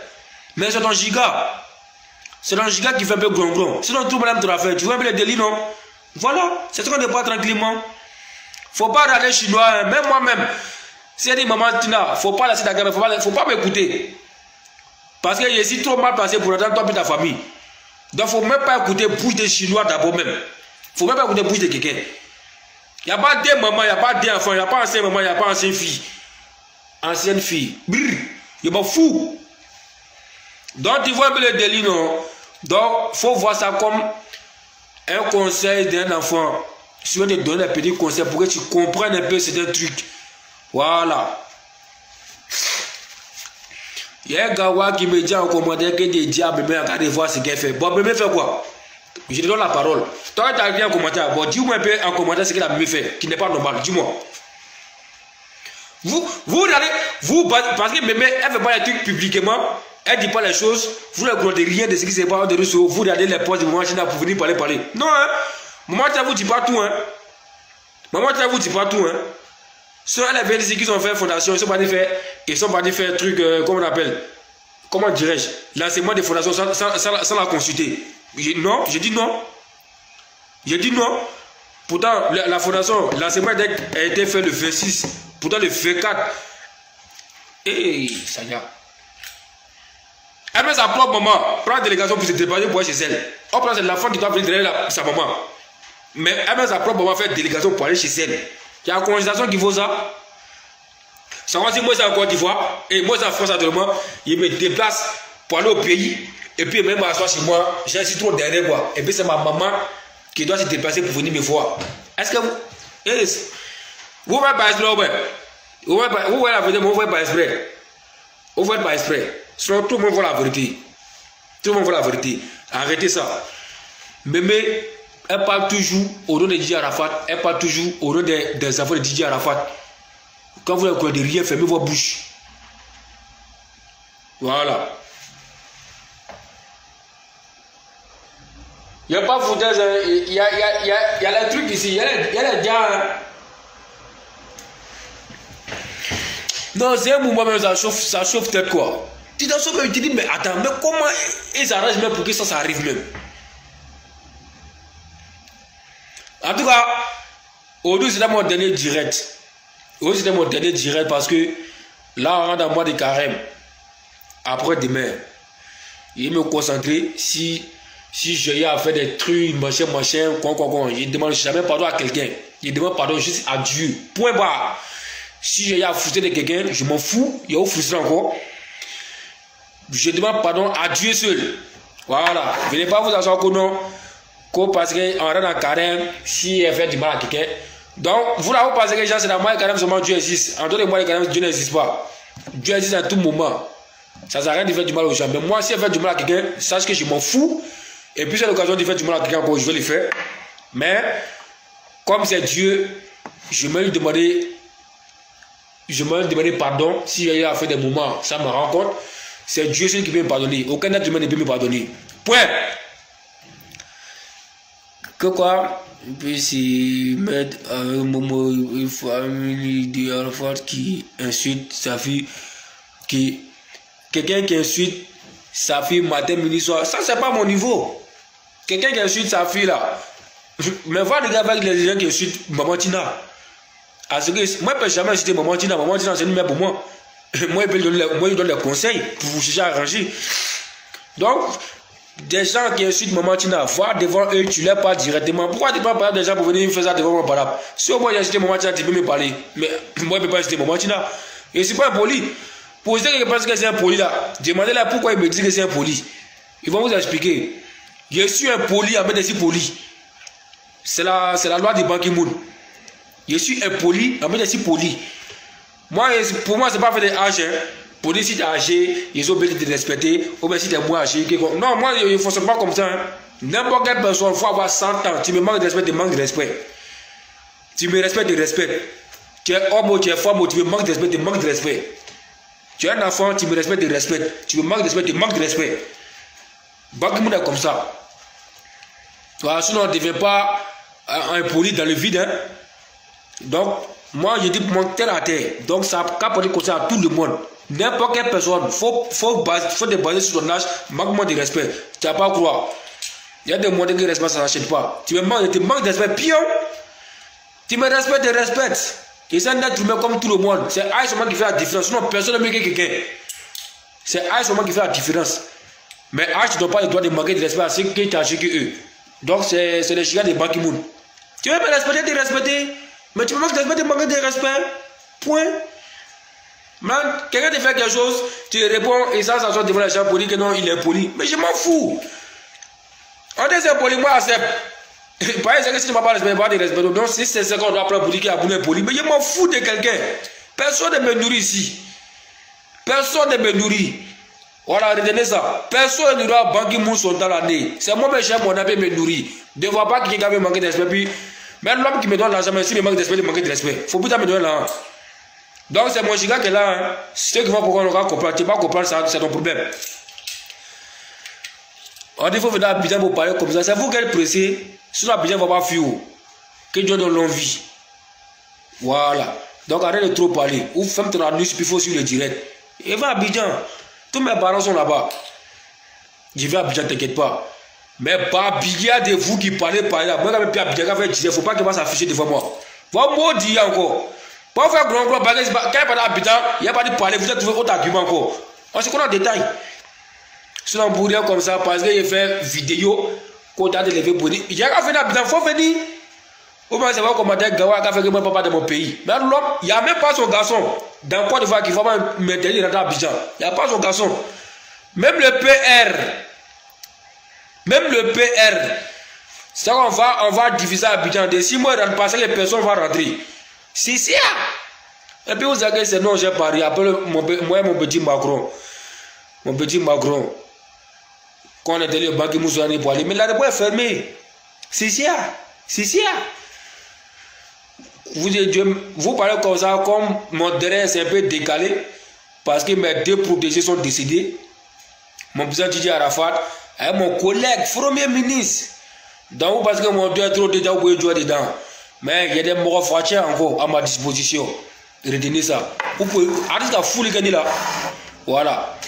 Mais c'est ton giga. C'est ton giga qui fait un peu gron-gron. Sinon, tout le monde aime ton affaire. Tu vois un peu les délits, non? Voilà. C'est ce qu'on ne pas tranquillement. Il ne faut pas regarder chinois. Hein. Même moi-même. Si elle dit maman, Tina, il ne faut pas laisser ta gamme. Il ne faut pas m'écouter. Parce que je suis trop mal placé pour entendre toi et ta famille. Donc, il ne faut même pas écouter bouche des chinois d'abord même. Il ne faut même pas écouter bouche de quelqu'un. Il n'y a pas deux mamans, il n'y a pas deux enfants, il n'y a pas ancienne maman, il n'y a pas ancienne fille. Ancienne fille. Brrr, il m'en fout. Donc, tu vois un peu le délit, non? Donc, il faut voir ça comme un conseil d'un enfant. Si on te donne un petit conseil pour que tu comprennes un peu certains trucs. Voilà. Il y a un gars qui me dit en commentaire que des diables, mais regardez voir ce qu'il fait. Bon, bébé fait quoi? Je te donne la parole. Toi, tu as dit en commentaire. Bon, dis-moi un peu en commentaire ce que la bébé fait, qui n'est pas normal. Dis-moi. Vous regardez, parce que bébé, elle ne fait pas les trucs publiquement, elle ne dit pas les choses, vous ne regardez rien de ce qui se passe de nous. Vous regardez les posts de maman Tina pour venir parler. Non, hein. Maman Tina vous dit pas tout, hein. Maman Tina vous dit pas tout, hein. Ceux elle vient ici qui ont fait fondation, ils sont pas dit faire un truc, comment on appelle, comment dirais-je, l'enseignement des fondations sans la consulter. Non, j'ai dit non. J'ai dit non. Pourtant, la fondation, l'enseignement a été fait le 26. Pourtant, le 24. Ça y est. Elle met sa propre maman, prend la délégation pour se déplacer pour aller chez elle. On prend l'enfant qui doit venir derrière sa maman. Mais elle met sa propre maman faire délégation pour aller chez elle. Il y a une conversation qui vaut ça. Ça va dire, moi, c'est en Côte d'Ivoire. Et moi, c'est en France actuellement. Il me déplace pour aller au pays. Et puis, même m'asseoir chez moi. J'ai un citron derrière moi. Et puis, c'est ma maman qui doit se déplacer pour venir me voir. Est-ce que vous. Vous ne faites pas exprès, vous faites la vérité, mais vous ne faites pas exprès. Vous ne faites pas exprès. Sinon, tout le monde voit la vérité. Tout le monde voit la vérité. Arrêtez ça. Mémé, elle parle toujours au nom de DJ Arafat. Elle parle toujours au nom des enfants de DJ Arafat. Quand vous n'avez rien, fermez vos bouches. Voilà. Il n'y a pas de foutaise. Il y a les trucs ici. Il y a les gars. Non, c'est un moment même, ça chauffe tête quoi. Tu t'en sauves, tu dis, mais attends, mais comment ils s'arrangent même pour que ça arrive même? En tout cas, aujourd'hui c'était mon dernier direct. Aujourd'hui c'était mon dernier direct parce que là on rentre dans le mois de carême. Après demain, il me concentrer si j'ai à faire des trucs, machin, quoi. Je ne demande jamais pardon à quelqu'un. Je demande pardon juste à Dieu. Point barre. Si j'ai à frustrer de quelqu'un, je m'en fous. Il y a où frustrer encore. Je demande pardon à Dieu seul. Voilà. Venez pas vous asseoir que non. Parce qu'on rentre dans le carême, si elle fait du mal à quelqu'un. Donc, vous là, vous pensez que les gens, c'est dans le mois de carême seulement Dieu existe. En dehors des mois de carême, Dieu n'existe pas. Dieu existe à tout moment. Ça ne sert à rien de faire du mal aux gens. Mais moi, si elle fait du mal à quelqu'un, sache que je m'en fous. Et puis, c'est l'occasion de faire du mal à quelqu'un encore, je vais le faire. Mais, comme c'est Dieu, je vais lui demander pardon si j'ai fait des moments, ça me rend compte. C'est Dieu seul qui peut me pardonner. Aucun être humain ne peut me pardonner. Point. Que quoi? On peut s'y mettre avec Momo, une famille d'Arafat qui insulte sa fille, quelqu'un qui insulte sa fille matin, midi, soir. Ça, c'est pas mon niveau. Quelqu'un qui insulte sa fille là. Mais voir les gars avec les gens qui insultent Maman Tina. Parce que moi, je ne peux jamais insulter Maman Tina. Maman Tina, c'est une mère pour moi. Moi, je donne les conseils pour vous chercher à arranger. Donc, des gens qui insultent Maman Tina, voir devant eux, tu ne les pas directement. Pourquoi tu ne peux pas parler des gens pour venir faire ça devant moi parler? Si au moins j'ai insulté Maman Tina, tu peux me parler. Mais moi, je ne peux pas insulter Maman Tina. Et ce n'est pas impoli. Pour ceux qui pensent que c'est impoli là, demandez-leur pourquoi ils me disent que c'est impoli. Ils vont vous expliquer. Je suis impoli avec des impolis. C'est la loi de Ban Ki-moon. Je suis impoli avec des impolis. Moi, pour moi, ce n'est pas fait des âges. Pour dire si tu es âgé, ils ont besoin de te respecter. Ou bien si tu es moins âgé. Non, moi, il ne fonctionne pas comme ça. Hein. N'importe quelle personne, il faut avoir 100 ans. Tu me manques de respect, tu me manques de respect. Tu me respectes, de respect. Tu es homme ou tu es femme ou tu me manques de respect, tu me manques de respect. Tu es un enfant, tu me respectes, tu respectes. Tu me manques de respect, tu me manques de respect. Ban Ki-moon est comme ça. Voilà, sinon, on ne devient pas impoli dans le vide. Hein. Donc, moi, je dis pour moi, terre à terre. Donc, ça a capté comme ça à tout le monde. N'importe quelle personne, il faut te baser sur ton âge, manque de respect. Tu n'as pas à croire. Il y a des moyens de respect, ça n'achète pas. Tu me manques de respect, pion. Tu me respectes, tu respectes. Et c'est un être humain comme tout le monde. C'est Aïe seulement qui fait la différence. Sinon, personne ne met quelqu'un. C'est Aïe seulement qui fait la différence. Mais Aïe, tu ne dois pas le droit de manquer de respect à ceux qui t'ont agi que eux. Donc, c'est les chiens de Ban Ki-moon. Tu veux me respecter, te respecter. Mais tu me manques de respect, tu manques de respect. Point. Man, quelqu'un te fait quelque chose, tu réponds et ça sort devant les gens pour dire que non, il est poli. Mais je m'en fous. On dit c'est poli, moi j'accepte. Par exemple, si tu ne m'as pas respecté, pas de respect. Donc, si c'est ce qu'on doit prendre pour dire qu'il est poli, mais je m'en fous de quelqu'un. Personne ne me nourrit ici. Personne ne me nourrit. Voilà, retenez ça. Personne ne doit Ban Ki-moon son dans l'année. C'est moi, mes chers, mon ami me nourrit. Ne vois pas que quelqu'un me manque de respect. Puis, même l'homme qui me donne l'argent, mais s'il me manque de respect, il me manque de respect. Faut plus me donner l'argent. Donc c'est mon giga qui est là. Hein. Ceux qui vont pouvoir comprendre, tu ne vas pas comprendre ça, c'est ton problème. On dit qu'il faut venir à Abidjan pour parler comme ça. C'est vous qui êtes pressé. Sinon Abidjan ne va pas fuir. Que Dieu donne longue vie. Voilà. Donc arrête de trop parler. Ou ferme ton annonce, puis il faut suivre le direct. Et va à Abidjan. Tous mes parents sont là-bas. Je vais à Abidjan, t'inquiète pas. Mais pas il y a de vous qui parlez par là. Moi, quand même, Abidjan, il ne faut pas qu'il va s'afficher devant moi. Va maudire encore. Pour faire grand gros bagage, quand il n'y a pas d'habitant, il n'y a pas de parler, vous avez trouvé autre argument encore. On se connaît en détail. Sinon, pour dire comme ça, parce qu'il fait vidéo, quand tu as levé pour dire, il y a qu'à venir d'habitant, il faut venir. Ou bien c'est pas comme un Gawa qui a fait que moi, papa de mon pays. Mais l'homme, il n'y a même pas son garçon. Dans quoi de voir qu'il faut m'interdire dans Abidjan. Il n'y a pas son garçon. Même le PR, c'est qu'on va diviser Abidjan. De 6 mois, parce que les personnes vont rentrer. C'est ça. Et puis vous avez c'est non, j'ai parié. Appelle moi mon petit Macron. Mon petit Macron. quand on est allé au Ban Ki-moon pour aller. Mais l'aéroport est fermé. C'est ça. C'est ça. Vous parlez comme ça, comme mon terrain c'est un peu décalé, parce que mes deux protégés sont décédés. Mon président Didier Arafat et mon collègue, premier ministre. Donc, parce que mon Dieu est trop déjà, vous pouvez jouer dedans. Mais il y a des morts fâchés encore à ma disposition. Retenez ça. Vous pouvez arrêter la foule qui est là. Voilà.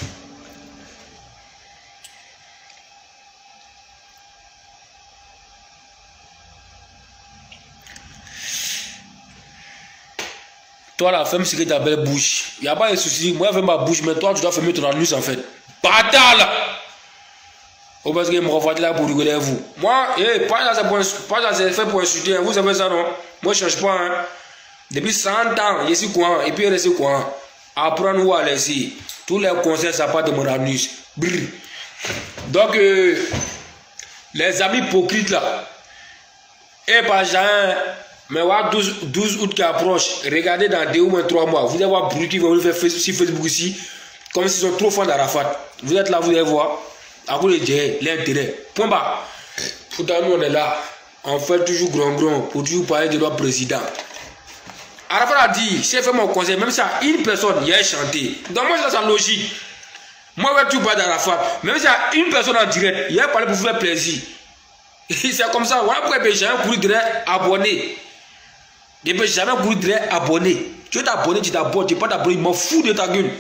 Toi, la femme, c'est que ta belle bouche. Il n'y a pas de souci. Moi, je fais ma bouche, mais toi, tu dois fermer ton anus en fait. Bâtard là! Oh, parce que je me refais là pour rigoler vous. Moi, pas dans ces faits pour insulter. Vous savez ça, non? Moi, je ne cherche pas. Hein. Depuis 100 ans, je suis quoi? Et puis, je reste quoi? Apprendre ou à laisser. Tous les conseils, ça part de mon anus. Brrr. Donc, les amis hypocrites là. Et pas Jean. Mais voilà 12 août qui approche, regardez dans 2 ou moins 3 mois, vous allez voir bruit qui vont faire sur Facebook ici, comme s'ils sont trop fans d'Arafat. Vous êtes là, vous allez voir, à cause de l'intérêt. Point bas. Pourtant, nous on est là, on fait toujours grand pour toujours parler de notre président. Arafat a dit, si je fais mon conseil, même si une personne y a chanté, donc moi c'est sa logique. Moi je vais toujours parler d'Arafat, même si une personne en direct, il a parlé pour vous faire plaisir. C'est comme ça, voilà pourquoi je n'ai jamais voulu dire abonner. Je ne peux jamais voulu dire abonner. Tu veux t'abonner, tu t'abonnes. Tu ne peux pas t'abonner, il m'en fout de ta gueule.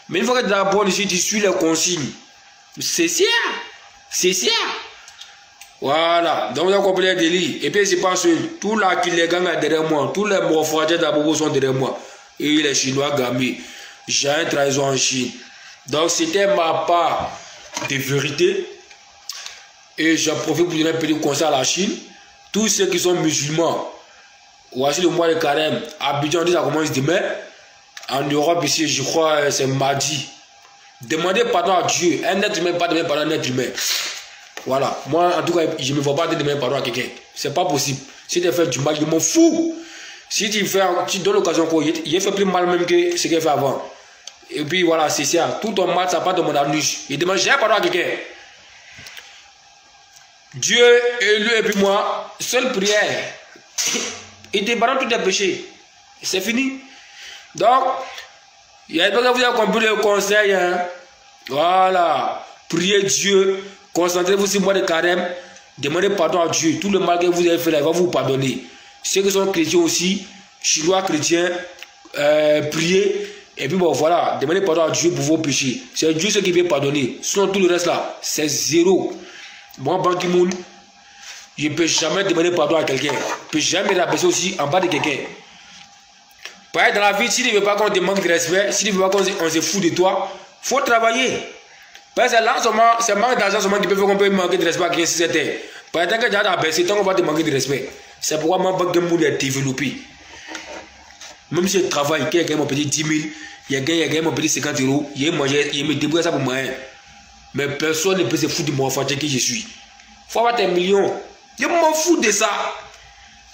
Mais une fois que tu t'abonnes ici, tu suis les consignes. C'est ça. C'est ça. Voilà. Donc, vous avez compris les délits. Et puis, c'est pas seul. Tous les gangs derrière moi, tous les morphagés d'Abobo sont derrière moi. Et les Chinois gamés. J'ai une trahison en Chine. Donc, c'était ma part de vérité. Et j'en profite pour donner un petit conseil à la Chine. Tous ceux qui sont musulmans, voici le mois de carême. À Abidjan, ça commence demain. En Europe, ici, je crois, c'est mardi. Demandez pardon à Dieu. Un être humain, pas demander pardon à un être humain. Voilà. Moi, en tout cas, je ne me vois pas demander pardon à quelqu'un. C'est pas possible. Si tu fais du mal, je m'en fous. Si tu donnes l'occasion, il fait plus mal même que ce qu'il fait avant. Et puis voilà, c'est ça. Tout ton mal, ça part de mon anus. Il demande jamais pardon à quelqu'un. Dieu est lui et puis moi, seule prière. Il te pardonne tous tes péchés. C'est fini. Donc, il y a que vous avez compris le conseil. Hein? Voilà. Priez Dieu. Concentrez-vous sur le mois de carême. Demandez pardon à Dieu. Tout le mal que vous avez fait là, il va vous pardonner. Ceux qui sont chrétiens aussi, chinois chrétiens, priez. Et puis bon, voilà. Demandez pardon à Dieu pour vos péchés. C'est Dieu ce qui veut pardonner. Sinon, tout le reste là, c'est zéro. Moi, Ban Ki-moon, je ne peux jamais demander pardon à quelqu'un. Je ne peux jamais rabaisser aussi en bas de quelqu'un. Pareil dans la vie, si tu ne veux pas qu'on te manque de respect, si tu ne veux pas qu'on se fout de toi, il faut travailler. Parce que là, c'est manque d'argent seulement qui peut faire qu'on peut manquer de respect à quelqu'un si c'était. Par exemple, quand tu as rabaissé, tant qu'on va te manquer de respect. C'est pourquoi moi, Ban Ki-moon est développé. Même si je travaille, quelqu'un a mon petit 10 000, il y a quelqu'un mon petit 50 €, il me débrouille ça pour moi. Mais personne ne peut se foutre de moi, fatigué que je suis. Il faut avoir tes millions. Je m'en fous de ça.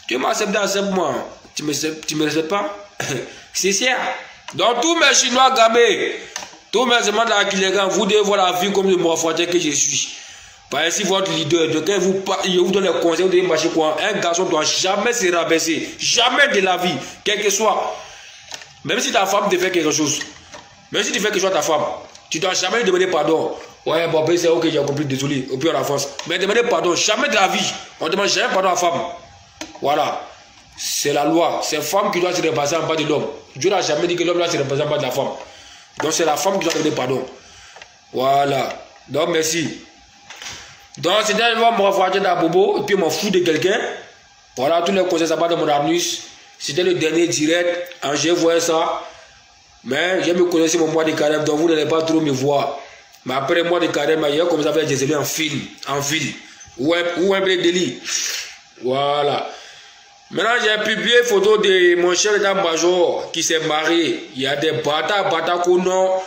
Tu m'acceptes, accepte-moi. Tu me respectes pas? C'est ça. Donc, tous mes Chinois gamés, tous mes aimants de la Kilégan, vous devez voir la vie comme le moi fatigué que je suis. Parce que si votre leader, de quand il vous donne les conseils, vous devez marcher quoi? Un garçon ne doit jamais se rabaisser. Jamais de la vie, quel que soit. Même si ta femme te fait quelque chose. Même si tu fais quelque chose à ta femme, tu ne dois jamais lui demander pardon. Ouais, bon, c'est ok, j'ai compris, désolé, au pire en France. Mais demandez pardon, jamais de la vie. On ne demande jamais pardon à la femme. Voilà. C'est la loi. C'est la femme qui doit se repasser en bas de l'homme. Dieu n'a jamais dit que l'homme doit se repasser en bas de la femme. Donc c'est la femme qui doit demander pardon. Voilà. Donc merci. Donc c'était un moment refroidi d'Abobo, et puis m'en fous de quelqu'un. Voilà, tous les conseils, ça part de mon anus. C'était le dernier direct. J'ai vu ça. Mais je me connaissais mon mois de carême, donc vous n'allez pas trop me voir. Mais après le mois de carême, il y a comme ça fait des en film, en ville. Ou un peu de délit. Voilà. Maintenant, j'ai publié une photo de mon chef d'état-major qui s'est marié. Il y a des bâtards qu'on a.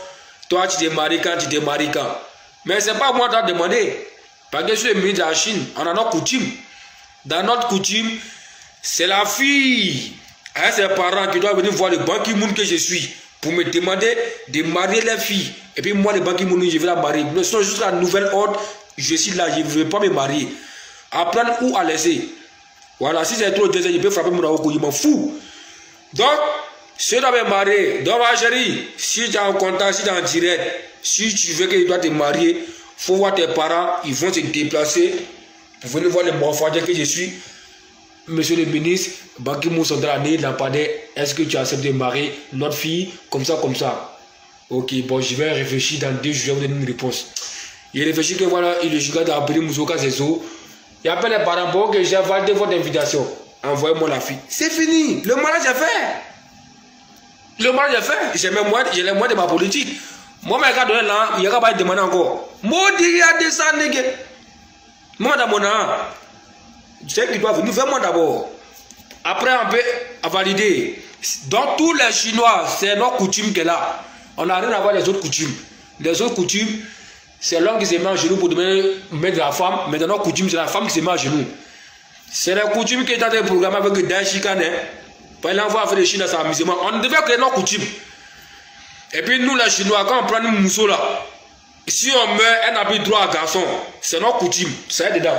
Toi, tu t'es marié quand, tu t'es marié quand. Mais ce n'est pas moi qui t'ai demandé. Parce que sur les ministres de la Chine, on a notre coutume. Dans notre coutume, c'est la fille et ses parents qui doivent venir voir le Ban Ki-moon que je suis. pour me demander de marier les filles. Et puis moi, les Ban Ki-moon, je vais la marier. Mais sinon, jusqu'à nouvel ordre, je suis là, je ne veux pas me marier. Apprendre où à laisser. Voilà, si c'est trop désert, je peux frapper mon avocat, je m'en fous. Donc, si tu dois me marier, donc ma chérie, si tu es en contact, si tu es en direct, si tu veux que tu dois te marier, il faut voir tes parents, ils vont se déplacer pour venir voir les morphologies que je suis. Monsieur le ministre, Ban Ki-moon sont dans l'année, lampadaire, est-ce que tu acceptes de marier notre fille comme ça, comme ça? Ok, bon, je vais réfléchir dans 2 jours, je vais vous donner une réponse. Il réfléchit que voilà, il est jusqu'à d'appeler Moussouka Zezo. Il appelle les parents, bon, que j'ai validé votre invitation. Envoyez-moi la fille. C'est fini, le mariage est fait. Le mariage est fait. J'ai les moyens de ma politique. Moi, je vais donner là, il n'y a pas de demander encore. Moi, je vais descendre. Moi, dans mon an, tu sais qu'il doit venir, fais-moi d'abord. Après, on peut valider. Donc, tous les Chinois, c'est notre coutume qui est là. On n'a rien à voir avec les autres coutumes. Les autres coutumes, c'est l'homme qui se met à genoux pour mettre la femme. Mais dans notre coutume, c'est la femme qui se met à genoux. C'est la coutume qui est dans le programme avec Daesh Kane. Par exemple, on va faire les Chinois, c'est amusement. On devait créer notre coutume. Et puis, nous, les Chinois, quand on prend une mousseau là, si on meurt, elle n'a plus droit à garçon. C'est notre coutume. C'est dedans.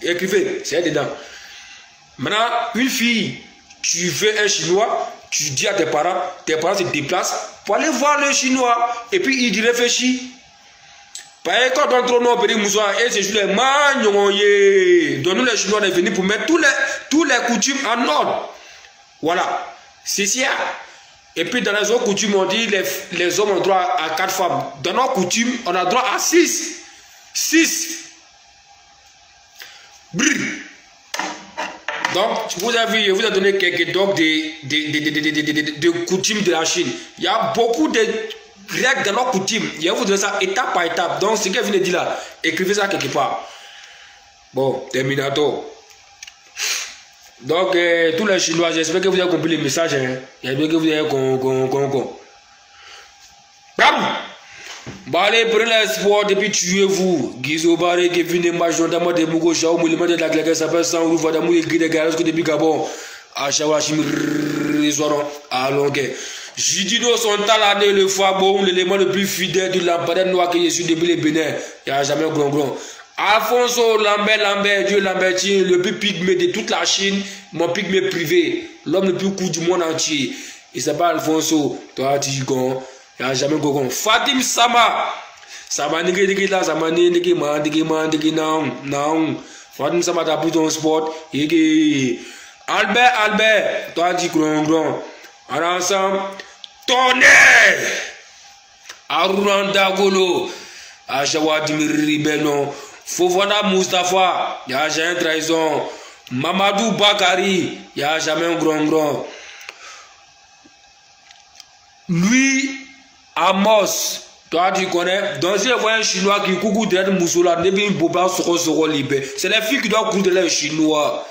Écrivez, c'est dedans. Maintenant, une fille, tu veux un Chinois, tu dis à tes parents se déplacent pour aller voir le Chinois. Et puis, il réfléchit. Parce que quand on trouve nos petits moussoirs, et c'est juste les magnons. Donc, nous, les Chinois, on est venus pour mettre tous les coutumes en ordre. Voilà. C'est ça. Et puis, dans les autres coutumes, on dit les hommes ont droit à 4 femmes. Dans nos coutumes, on a droit à 6. 6. Brrr. Donc, vous avez vu, je vous ai donné quelques docs de coutumes de la Chine. Il y a beaucoup de règles dans nos coutumes. Je vais vous donner ça étape par étape. Donc, ce que je viens de dire là, écrivez ça quelque part. Bon, Terminator. Donc, tous les Chinois, j'espère que vous avez compris le message. Hein. J'espère que vous avez compris. Bam! Bah allez, prenez l'espoir depuis tuez-vous. Guizo Baré, Kevin et Maj, notamment des Mougo Chao, Mouliman de la Claque, ça fait 100 euros, Vadamou et Guy de Garas, que depuis Gabon. À Chawachim, allons, ok. Jidino sont talanés, le Fabon, l'élément le plus fidèle du lampadaire noir que je suis depuis les Bénin. Il n'y a jamais un grand. Alfonso Lambert, Dieu Lambertine, le plus pygmée de toute la Chine, mon pygmée privé, l'homme le plus court du monde entier. Il s'appelle Alfonso, toi, Tigon. Il n'y a jamais gogon. Fatim Sama. Sama niki là, Sama niki non. Fatim Sama t'as pris ton sport. Albert, toi dis grand. En ensemble, Tonnerre. Arunda Golo. Achawa Dimiri Benon. Fofana Mustafa. Il n'y a jamais trahison. Mamadou Bakari. Il n'y a jamais un grand. Lui. Amos, toi tu connais, donc si je vois un Chinois qui coucou derrière Moussoula, ne vient pas soro libé. C'est les filles qui doivent courir derrière les Chinois.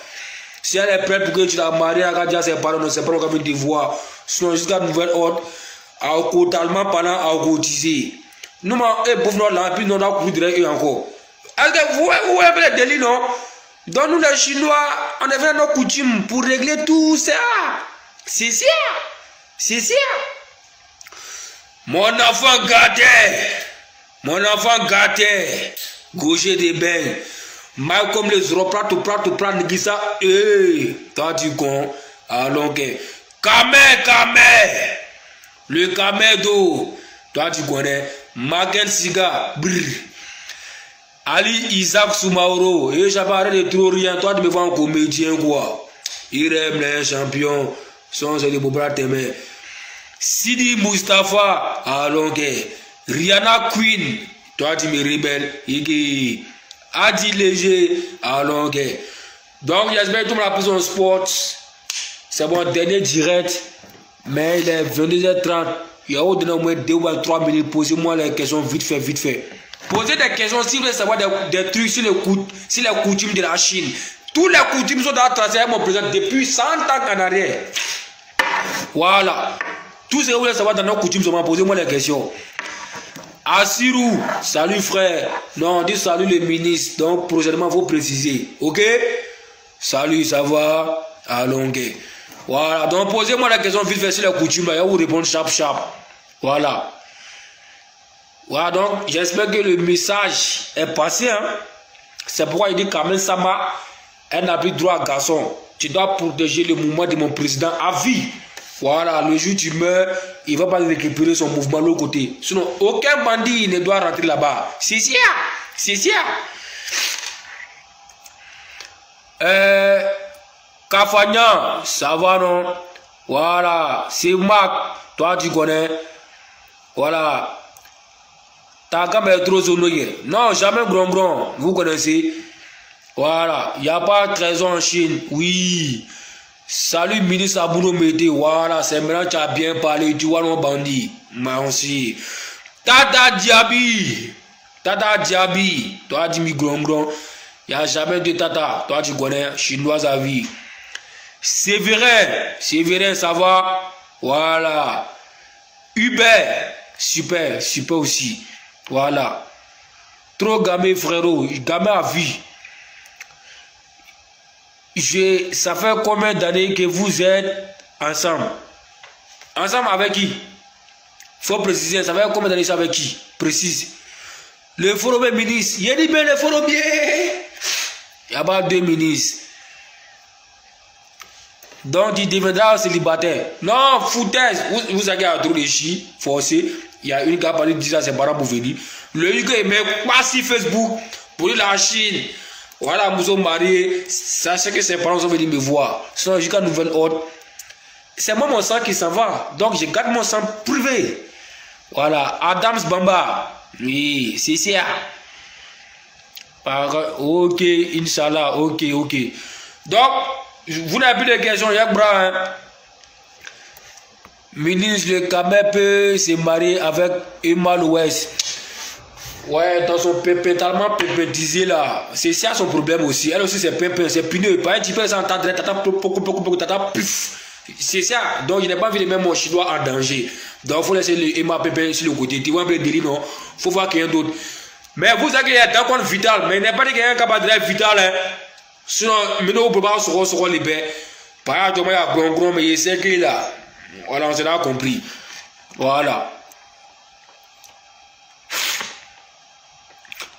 Si elle est prête pour que tu la maries, elle va dire ses parents, ne sait pas comment te voir. Sinon, jusqu'à nouvel ordre, à totalement parlant, à cotiser. Nous, pauvres là, puis nous, on a courir derrière eux encore. Est-ce que vous avez le délit, non? Donc, nous, les Chinois, on est venu nos coutumes pour régler tout ça. C'est ça. Mon enfant gâté, gaucher des bains, mal comme les euros, plat, nigisa, toi tu con, allons que, Kamé, le Kamedo, toi tu connais, Makel Siga, Ali Isaac Soumaoro, et j'avais de trop rien, toi tu me vois un comédien quoi, il aime les champions, sans les beaux bras t'aimer. Sidi Mustafa, allons Rihanna Queen, toi tu me rebelles, Adi Léger, allons donc j'espère que tout le monde a pris son sport. C'est mon dernier direct, mais il est 22h30. Il y a au moins 2 ou 3 minutes. Posez-moi les questions vite fait. Posez des questions si vous voulez savoir des trucs sur les coutumes de la Chine. Tous les coutumes sont dans la tracée mon président depuis 100 ans en arrière. Voilà. Tout ce que vous voulez savoir dans nos coutumes, posez-moi les questions. Assirou, salut frère. Non, on dit salut le ministre. Donc prochainement, il faut préciser. Ok? Salut, ça va? Allons. Voilà. Donc posez-moi la question vite fait sur les coutumes. Je vais vous répondre sharp. Voilà. Voilà, donc j'espère que le message est passé. Hein. C'est pourquoi il dit Kamel Sama, elle n'a plus droit à garçon. Tu dois protéger le mouvement de mon président à vie. Voilà, le jour où tu meurs, il ne va pas récupérer son mouvement de l'autre côté. Sinon, aucun bandit ne doit rentrer là-bas. C'est ça. C'est ça. Kafanya, ça va non? Voilà, c'est Marc. Toi, tu connais. Voilà. T'as qu'à mettre trop zonoyer. Non, jamais grand. Vous connaissez. Voilà. Il n'y a pas de trésor en Chine. Oui. Salut, ministre Abouno Mété. Voilà. C'est maintenant que tu as bien parlé. Tu vois nos bandits. Merci. Tata Diaby. Tata Diaby. Toi, dis-moi grand. Il n'y a jamais de tata. Toi, tu connais. Chinoise à vie. Sévérin, ça va. Voilà. Hubert. Super aussi. Voilà. Trop gamé, frérot. Gamé à vie. Ça fait combien d'années que vous êtes ensemble? Ensemble avec qui? Faut préciser. Ça fait combien d'années avec qui? Précise. Le forum ministre. Il dit bien le forum bien. Il n'y a pas deux ministres. Donc il deviendra célibataire. Non, foutaise. Vous avez un trou de chi, forcé. Il y a une qui a parlé de dire à ses parents pour venir. Le gars il met pas sur Facebook pour ir la Chine. Voilà, nous sommes mariés. Sachez que ses parents sont venus me voir. Sinon, jusqu'à nouvelle ordre. C'est moi mon sang qui s'en va. Donc je garde mon sang privé. Voilà, Adams Bamba. Oui, c'est ça. Ok, Inch'Allah. Ok. Donc, vous n'avez plus de questions, Yakbra. Hein? Ministre de Kamel peut se marier avec Emma l'Ouest. Ouais, dans son pépé, tellement pépétisé là. C'est ça son problème aussi. Elle aussi, c'est pépé, c'est pineux. Pas un petit peu s'entendre, tata, pif. C'est ça. Donc, je n'ai pas envie de mettre mon chinois en danger. Donc, il faut laisser Emma pépé sur le côté. Tu vois un peu de délire, non? Il faut voir quelqu'un d'autre. Mais vous savez qu'il y a un compte vital. Mais il n'est pas dit qu'il y a un capable de vital. Hein? Sinon, maintenant, on peut pas se les bains. Par exemple, il y a un gros, mais il sait qu'il est là. Voilà, on s'en a compris. Voilà.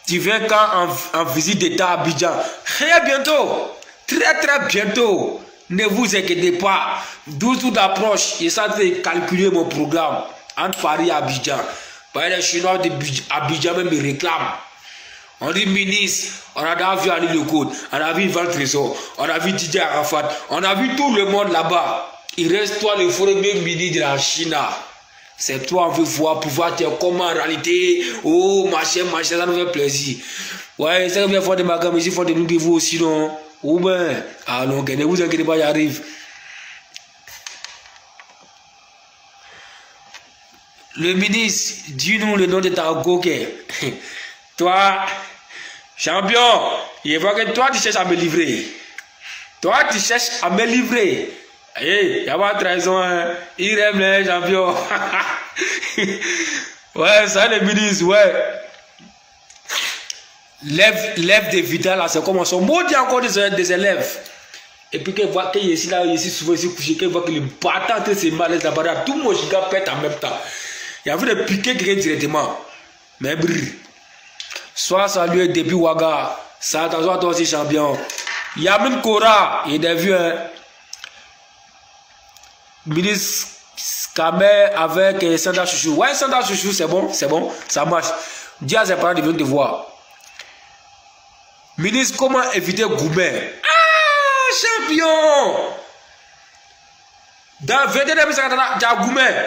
Tu viens quand en visite d'État à Abidjan? Très bientôt. Très bientôt. Ne vous inquiétez pas. D'où tout approche. J'ai essayé de calculer mon programme entre Paris et Abidjan. Les Chinois d'Abidjan même me réclament. On dit ministre, on a déjà vu Ali Lecourt, on a vu Van Trésor, on a vu Didier Arafat, on a vu tout le monde là-bas. Il reste toi le premier ministre de la Chine. C'est toi on veut voir, pouvoir dire comment en réalité, oh machin, ça nous fait plaisir. Ouais, ça vient faire des magasins, mais il faut de nous de vous aussi, non? Ou ben, alors, ne vous inquiétez pas, j'arrive. Le ministre, dis-nous le nom de ta coquette. Toi, champion, il faut que toi tu cherches à me livrer. Toi tu cherches à me livrer. Il n'y a pas de trahison, hein. Il aime les champions. Ouais, ça le ministre, ouais. Lève des vital là, c'est comme on s'en maudit encore des élèves. Et puis qu'il voit qu'il est ici, là, ici, souvent ici couché, qu'il voit que le battant entre ses malaises là-bas, tout le monde giga pète en même temps. Il a vu de piquer quelqu'un directement. Mais brrr. Sois salué depuis Ouaga. Ça, attention à toi aussi, champion. Il y a même Cora. Il a vu un ministre Kamel avec Sanda Chouchou. Ouais, Sanda Chouchou, c'est bon, ça marche. Dis à ses parents de venir te voir. Ministre, comment éviter Goumet? Ah, champion! Dans 21 minutes, il y a Goumet.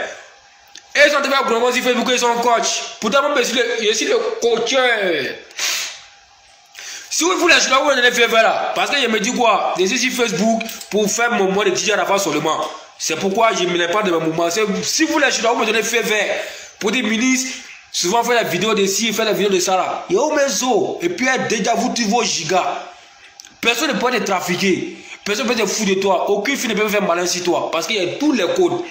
Et ils sont devant Goumet, ils font qu'ils sont coach. Pourtant, je suis le coacheur. Si vous voulez, je dois vous donner faire là. Parce que je me dis quoi? Je suis sur Facebook pour faire mon mot de DJ Rafa seulement. C'est pourquoi je ne mets pas de mon mouvement. Si vous voulez, je dois vous donner faire vert. Pour des ministres, souvent faire la vidéo de ci, faire la vidéo de ça là. Et au maison. Et puis déjà vous tu vos gigas. Personne ne peut te trafiquer. Personne ne peut te foutre de toi. Aucune fille ne peut faire malin sur toi. Parce qu'il y a tous les codes.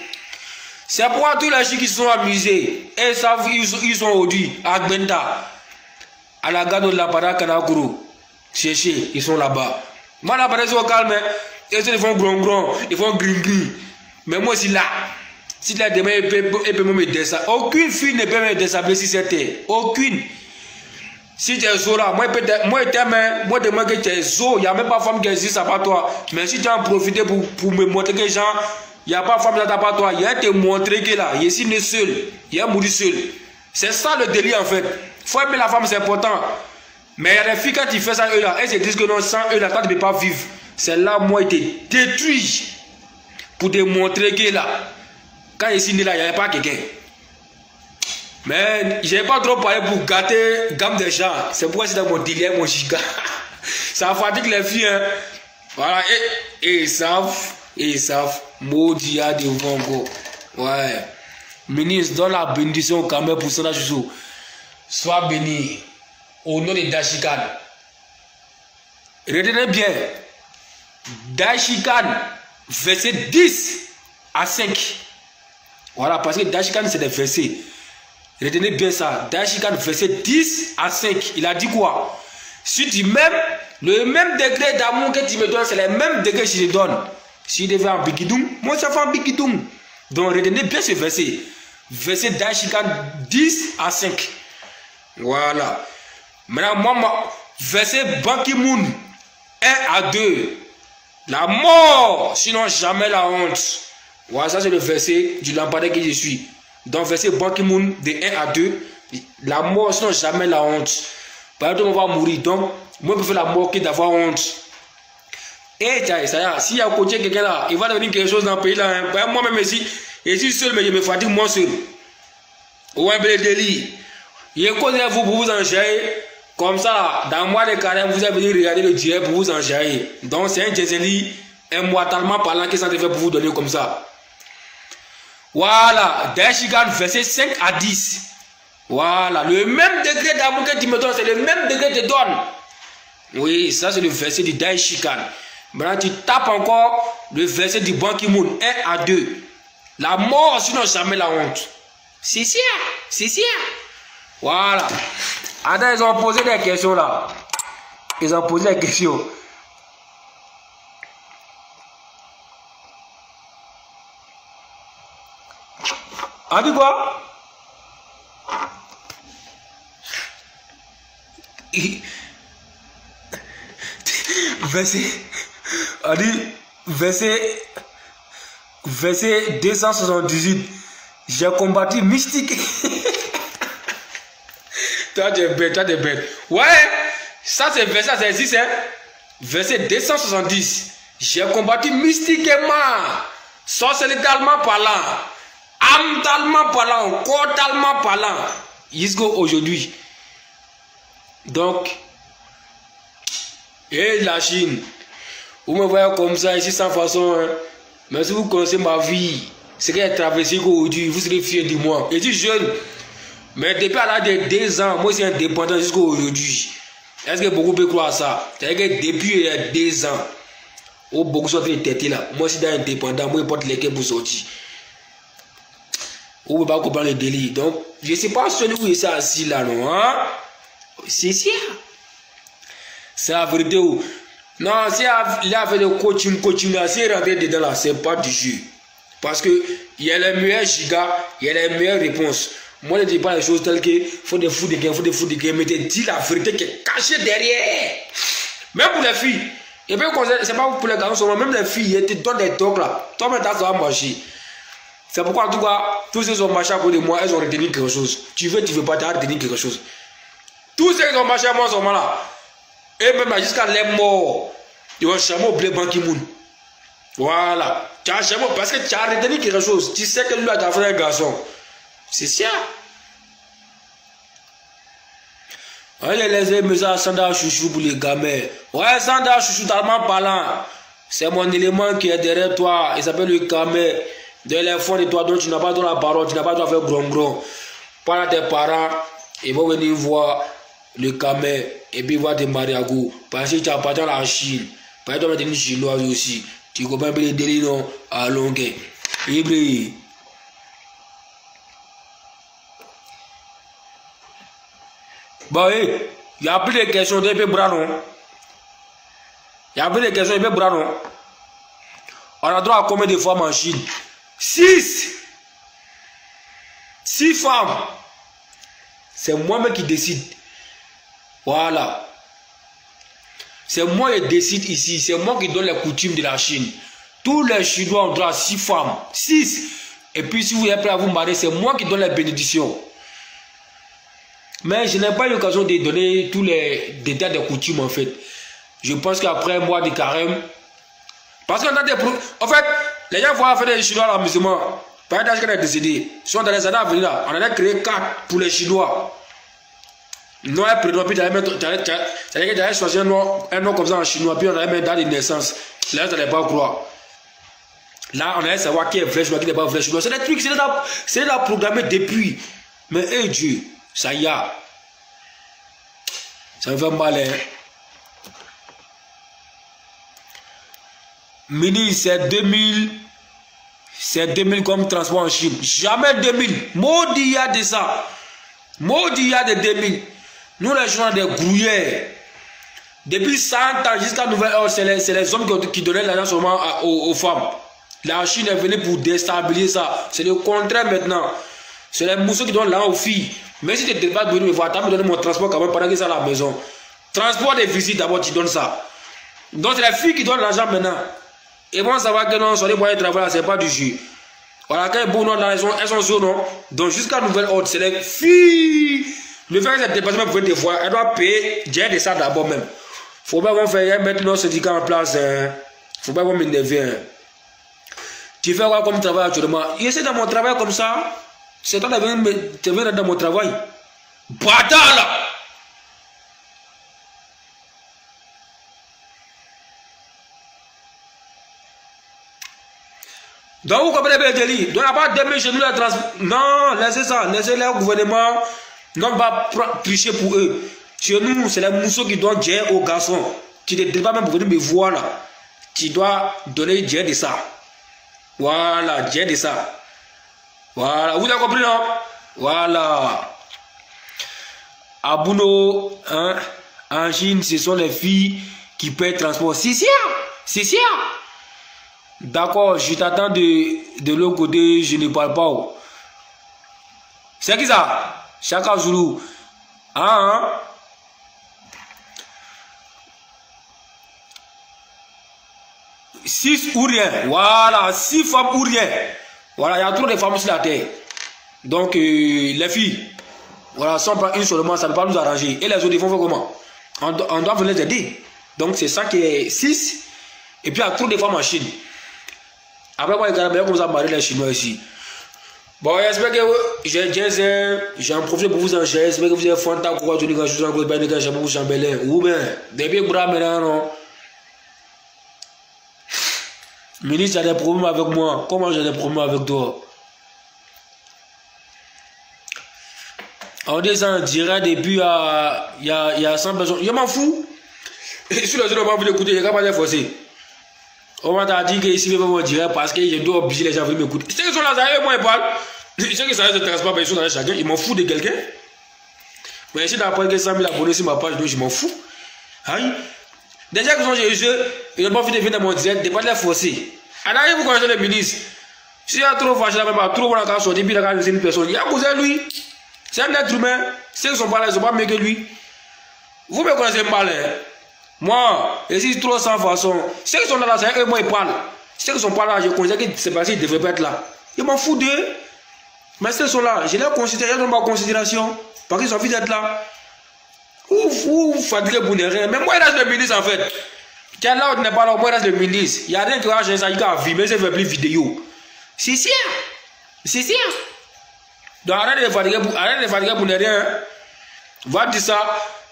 C'est pourquoi tous les gens qui sont amusés. Et savent ils sont aujourd'hui à Gbenta. À la gare de la Pada Kanakuru. Cherchez, ils sont là-bas. Moi là-bas, ils sont calmes. Ils font grand, ils font gris. Mais moi aussi là. Si la demain, elle peut me désabler. Aucune fille ne peut me désabler si c'est terre. Aucune. Si tu es zo là, moi, demain que tu es zo, il n'y a même pas de femme qui existe à part toi. Mais si tu as profité pour me montrer que genre, il n'y a pas de femme là à part toi, il y a te montrer que là, je suis né seul, il y a mouru seul. C'est ça le délire en fait. Il faut aimer la femme, c'est important. Mais il y a des filles, quand tu fais ça, eux là, elles se disent que non, sans eux là, toi tu ne peux pas vivre. C'est là, moi, ils te détruisent pour te montrer que là, quand je suis né là, il n'y avait pas quelqu'un. Mais je n'ai pas trop parlé pour gâter gamme des gens. C'est pourquoi c'est dans mon délire, mon giga. Ça fatigue les filles. Hein. Voilà. Et ils savent. Maudit à devant encore. Ouais. Ministre, donne la bénédiction quand même pour Sanda Chouchou. Sois béni. Au nom de Dachikan. Retenez bien. Dachikan, verset 10 à 5. Voilà, parce que Dachikan, c'est des versets. Retenez bien ça. Dachikan, verset 10 à 5. Il a dit quoi? Si tu m'aimes, le même degré d'amour que tu me donnes, c'est le même degré que je te donne. Si je devais en bikidoum, moi ça fait en bikidoum. Donc retenez bien ce verset. Verset Dachikan 10 à 5. Voilà. Maintenant, moi, verset Ban Ki-moon 1 à 2. La mort, sinon jamais la honte. Voilà, ça c'est le verset du lampadaire que je suis. Dans verset Ban Ki-moon de 1 à 2, la mort, sinon jamais la honte. Par exemple, on va mourir. Donc, moi, je préfère la mort que d'avoir honte. Et ça y est, s'il y a côté quelqu'un là, il va devenir quelque chose dans le pays là. Hein. Moi-même ici, je suis seul, mais je me fatigue moi seul. Ouais, mais le délire. Je connais vous pour vous enjailler. Comme ça, dans le mois de carême, vous avez venu regarder le direct pour vous enjailler. Donc, c'est un Jézeli, immortalement parlant, qui s'en fait pour vous donner comme ça. Voilà, Dachikan, verset 5 à 10. Voilà, le même degré d'amour que tu me donnes, c'est le même degré que je te donne. Oui, ça c'est le verset du Dachikan. Maintenant, tu tapes encore le verset du Ban Ki-moon 1 à 2. La mort, sinon jamais la honte. C'est ça, c'est ça. Voilà. Attends, ils ont posé des questions là. Ils ont posé des questions. On dit quoi? Verset 278. J'ai combattu mystique. Toi t'es bête. Ouais, ça c'est verset, ça existe, hein. Verset 270. J'ai combattu mystiquement, sorcellairement parlant, âmetalement parlant, corporellement parlant, jusqu'à aujourd'hui. Donc, et la Chine, vous me voyez comme ça ici sans façon, hein. Mais si vous connaissez ma vie, ce qu'elle a traversé aujourd'hui, vous serez fiers de moi. Je suis jeune, mais depuis à l'âge de 2 ans, moi je suis indépendant jusqu'à aujourd'hui. Est-ce que beaucoup peuvent croire ça? C'est-à-dire que depuis 2 ans, où beaucoup sont têtés là, moi je suis indépendant, moi je porte lesquels pour sortir. Vous ne pouvez pas comprendre le délire. Donc, je ne sais pas celui où il est assis là, non? Hein? C'est ça. C'est la vérité où. Non, si il a fait le coaching là, si il est rentré dedans là, c'est pas du jeu. Parce que il y a les meilleurs gigas, il y a les meilleures réponses. Moi, je ne dis pas les choses telles que faut des fous de gain, mais tu dis la vérité qui est cachée derrière. Même pour les filles. Et puis, c'est pas pour les garçons seulement, même les filles, elles te donnent des tocs là. Toi, maintenant, ça va marcher. C'est pourquoi, en tout cas, tous ceux qui ont marché à côté de moi, elles ont retenu quelque chose. Tu veux pas, tu as retenu quelque chose. Tous ceux qui ont marché à moi en ce moment là, et même jusqu'à les morts, ils vont jamais oublier Ban Ki-moon. Voilà. Tu as jamais, parce que tu as retenu quelque chose. Tu sais que lui a fait un garçon. C'est ça. Allez, les messages Sanda Chouchou pour les gamins. Ouais, Sanda Chouchou, tellement parlant. C'est mon élément qui est derrière toi. Il s'appelle le gamin. De les fonds de toi, donc tu n'as pas droit à la parole, tu n'as pas droit à faire grom. Parle à tes parents, ils vont venir voir le gamin et puis voir tes mariagos. Parce que tu appartiens à la Chine. Parce que tu vas devenir chinois aussi. Tu comprends un peu les délits, non? À longueur. Ibrahim. Bon, il y a plus de questions de Brano. Il y a plus de questions de Brano. On a droit à combien de femmes en Chine? 6. 6 femmes. C'est moi-même qui décide. Voilà. C'est moi qui décide ici. C'est moi qui donne les coutumes de la Chine. Tous les Chinois ont droit à 6 femmes. 6. Et puis si vous êtes prêt à vous marier, c'est moi qui donne les bénédictions. Mais je n'ai pas eu l'occasion de donner tous les détails des coutumes en fait. Je pense qu'après un mois de carême, parce qu'on a des... En fait, les gens vont faire des Chinois à la musulmane. Par exemple, quand on est décédé, sont dans les années à venir là, on en a créé 4 pour les Chinois. Nom et prénom, puis tu allais choisir un nom comme ça en chinois, puis on allait mettre dans les naissances. Là, tu n'allais pas croire. Là, on allait savoir qui est vrai chinois, qui n'est pas vrai chinois. C'est des trucs, c'est là programmé depuis. Mais, hey Dieu, ça y a. Ça me fait mal, hein. Mini, c'est 2000. C'est 2000 comme transport en Chine. Jamais 2000. Maudit, il y a de ça. Maudit, il y a de 2000. Nous, les gens, des grouillères. Depuis 100 ans jusqu'à nouvelle heure, c'est les hommes qui donnaient l'argent seulement aux femmes. La Chine est venue pour déstabiliser ça. C'est le contraire maintenant. C'est les mousseaux qui donnent l'argent aux filles. Mais si tu ne pas venir me voir, tu as me donné mon transport quand même pendant que c'est à la maison. Transport des visites, d'abord, tu donnes ça. Donc, c'est les filles qui donnent l'argent maintenant. Et bon, ça va que non, sur les moyens de travail, c'est pas du jus. Voilà, quand bon, non, elles sont sur non. Donc, jusqu'à nouvelle ordre, c'est les filles. Le fait que cette dépassement pouvait te voir, elle doit payer déjà de ça d'abord même. Faut pas qu'on fasse mettre nos syndicats en place. Faut pas qu'on m'énerve. Tu fais quoi comme travail actuellement? Essaie dans mon travail comme ça. C'est toi qui viens dans mon travail. Bâtard là! Donc vous comprenez bien le délit. Donc là-bas, 2000 chez nous, la trans... Non, laissez ça. Laissez-les au gouvernement. Non, on va tricher pour eux. Chez nous, c'est les mousseaux qui doivent dire aux garçons. Tu ne dois pas même venir me voir là. Tu dois donner dire de ça. Voilà, dire de ça. Voilà, vous avez compris non? Voilà. À Bouno, hein, en Chine, ce sont les filles qui paient le transport. C'est ça. C'est ça. D'accord, je t'attends de l'autre côté, je ne parle pas. C'est qui ça? Chaka Zulu. Hein? 6 ou rien. Voilà, 6 femmes ou rien. Voilà, il y a trop de femmes sur la terre. Donc, les filles, voilà, si on prend une seulement, ça ne peut pas nous arranger. Et les autres, ils vont faire comment? On doit venir les aider. Donc, c'est ça qui est 6. Et puis, il y a trop de femmes en Chine. Après, moi, les Canadiens, comme ça, marier les Chinois ici. Bon, j'espère que j'ai un profil pour vous en chercher. J'espère que vous avez fait un quoi, tu dis que je suis en train de faire vous chambelin. Ou bien, depuis que maintenant, non. Ministre, j'ai des problèmes avec moi. Comment j'ai des problèmes avec toi? On dit ça en direct depuis il y a 100 personnes. Je m'en fous. Si les gens n'ont pas envie d'écouter, je ne vais pas les forcer. On m'a dit que ici, je vais me dire parce que je dois obliger les gens à venir m'écouter. Ceux qui sont là, ça, moi, ils parlent. Ceux qui ne s'intéressent pas, ils sont dans chacun. Ils m'en foutent de quelqu'un. Mais ici, d'après que 100 000 abonnés sur ma page, donc je m'en fous. Aïe. Déjà que sont chez eux, ils n'ont pas envie de venir dans mon direct, de ne pas les forcer. Alors, vous connaissez le ministre. Si il y a trop fâché, trop bon à la sortie, puis il y a une personne, il y a cousin lui. C'est un être humain. Ceux qui sont pas là, ils ne sont pas mieux que lui. Vous me connaissez mal, hein? Moi, je suis trop sans façon. Ceux qui sont là, c'est eux, moi, ils parlent. Ceux qui ne sont pas là, je considère que c'est parce qu'ils ne devraient pas être là. Je m'en fous d'eux. Mais ceux qui sont là, je les considère, je donne ma considération. Parce qu'ils ont envie d'être là. Vous fatiguez pour ne rien. Mais moi, il reste le ministre, en fait. Tiens, là où tu n'es pas là, moi, il reste le ministre. Il n'y a rien qui va changer ça, il va filmer, ça fait plus vidéo. C'est sûr. C'est sûr. Donc, arrête de fatiguer pour ne rien. Va dire ça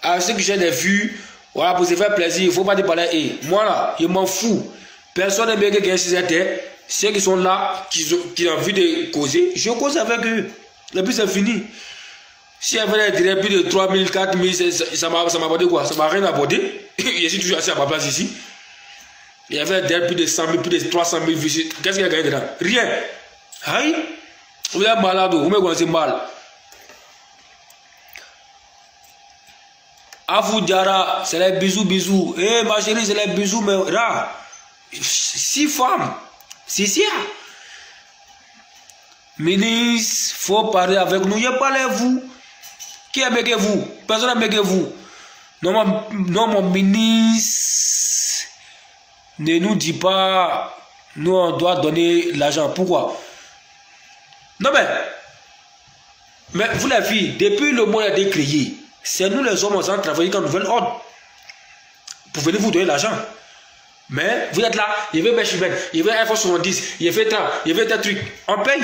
à ceux qui cherchent des vues. Voilà, pour se faire plaisir, il ne faut pas te parler. Et moi là, je m'en fous. Personne n'est bien que quelqu'un sur cette terre. Ceux qui sont là, qui ont envie de causer, je cause avec eux. Et puis c'est fini. Si elle venait dire plus de 3 000, 4 000, ça m'a apporté quoi? Ça m'a rien apporté. Je suis toujours assis à ma place ici. Il y avait plus de 100 000, plus de 300 000 visites. Qu'est-ce qu'il y a gagné dedans? Rien. Aïe. Vous êtes malade, vous me connaissez mal. Afou Diara, c'est les bisous. Eh, ma chérie, c'est les bisous, mais là, 6 femmes. C'est ça. Ministre, faut parler avec nous. Je parle à vous. Qui a bégué vous? Personne n'a bégué vous. Non, mon ministre ne nous dit pas, nous on doit donner l'argent. Pourquoi? Non mais vous les filles, depuis le monde a été créé, c'est nous les hommes en travailler comme nouvelle ordre pour venir vous donner l'argent. Mais vous êtes là, il veut Benchimène, il veut iPhone 70, il veut tant, il veut tel truc. On paye.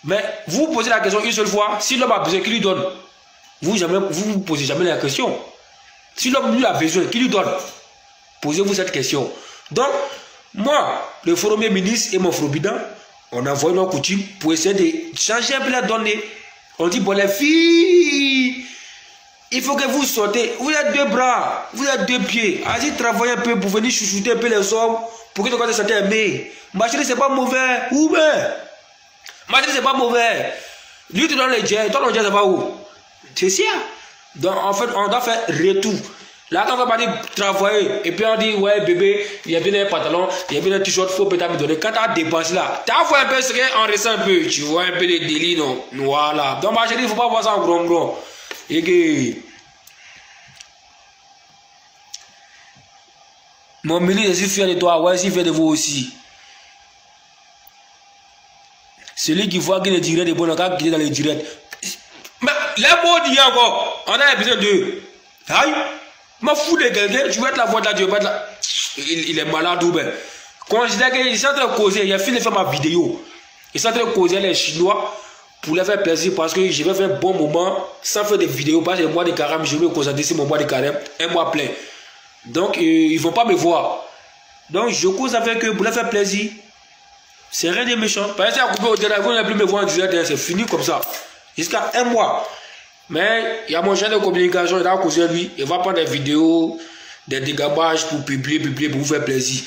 Mais vous posez la question une seule fois, si l'homme a besoin, qui lui donne? Vous posez jamais la question. Si l'homme lui a besoin, qui lui donne? Posez-vous cette question. Donc, moi, le premier ministre et mon Frobida, on a envoyé nos coutumes pour essayer de changer un peu la donnée. On dit, bon, les filles, il faut que vous sortez. Vous êtes 2 bras, vous êtes 2 pieds. Allez travailler un peu pour venir chouchouter un peu les hommes, pour que tu sois aimé. Ma chérie, c'est pas mauvais. Où ben? Ma chérie, c'est pas mauvais. Lui, tu donnes les jets, toi, le jet, ça va où? C'est ça. Donc, en fait, on doit faire retour. Là, quand on va partir travailler, et puis on dit, ouais, bébé, il y a bien un pantalon, il y a bien un t-shirt, il faut peut-être me donner. Quand tu as dépensé là, tu as fait un peu ce qu'on ressent un peu. Tu vois un peu les délits, non? Voilà. Donc, ma chérie, il ne faut pas voir ça en gros. Et que. Mon ministre, je suis fier de toi. Ouais, je suis fier de vous aussi. Celui qui voit qu'il est direct, est bon, on a qui est dans les directs. Mais les mots disent encore, on a besoin de. Aïe, je m'en fous de quelqu'un, je vais être la voix de la Dieu, il est malade ou bien. Considère qu'ils sont en train de causer, il a fini de faire ma vidéo. Ils sont en train de causer les Chinois pour les faire plaisir parce que je vais faire un bon moment sans faire des vidéos. Parce que le mois de carême, je vais me concentrer sur mon mois de carême, un mois plein. Donc, ils ne vont pas me voir. Donc, je cause avec eux pour les faire plaisir. C'est rien de méchant. Par exemple, à couper au téléphone, vous n'allez plus me voir en direct, c'est fini comme ça. Jusqu'à un mois. Mais il y a mon genre de communication, il a causé lui. Il va prendre des vidéos, des dégabages pour publier, pour vous faire plaisir.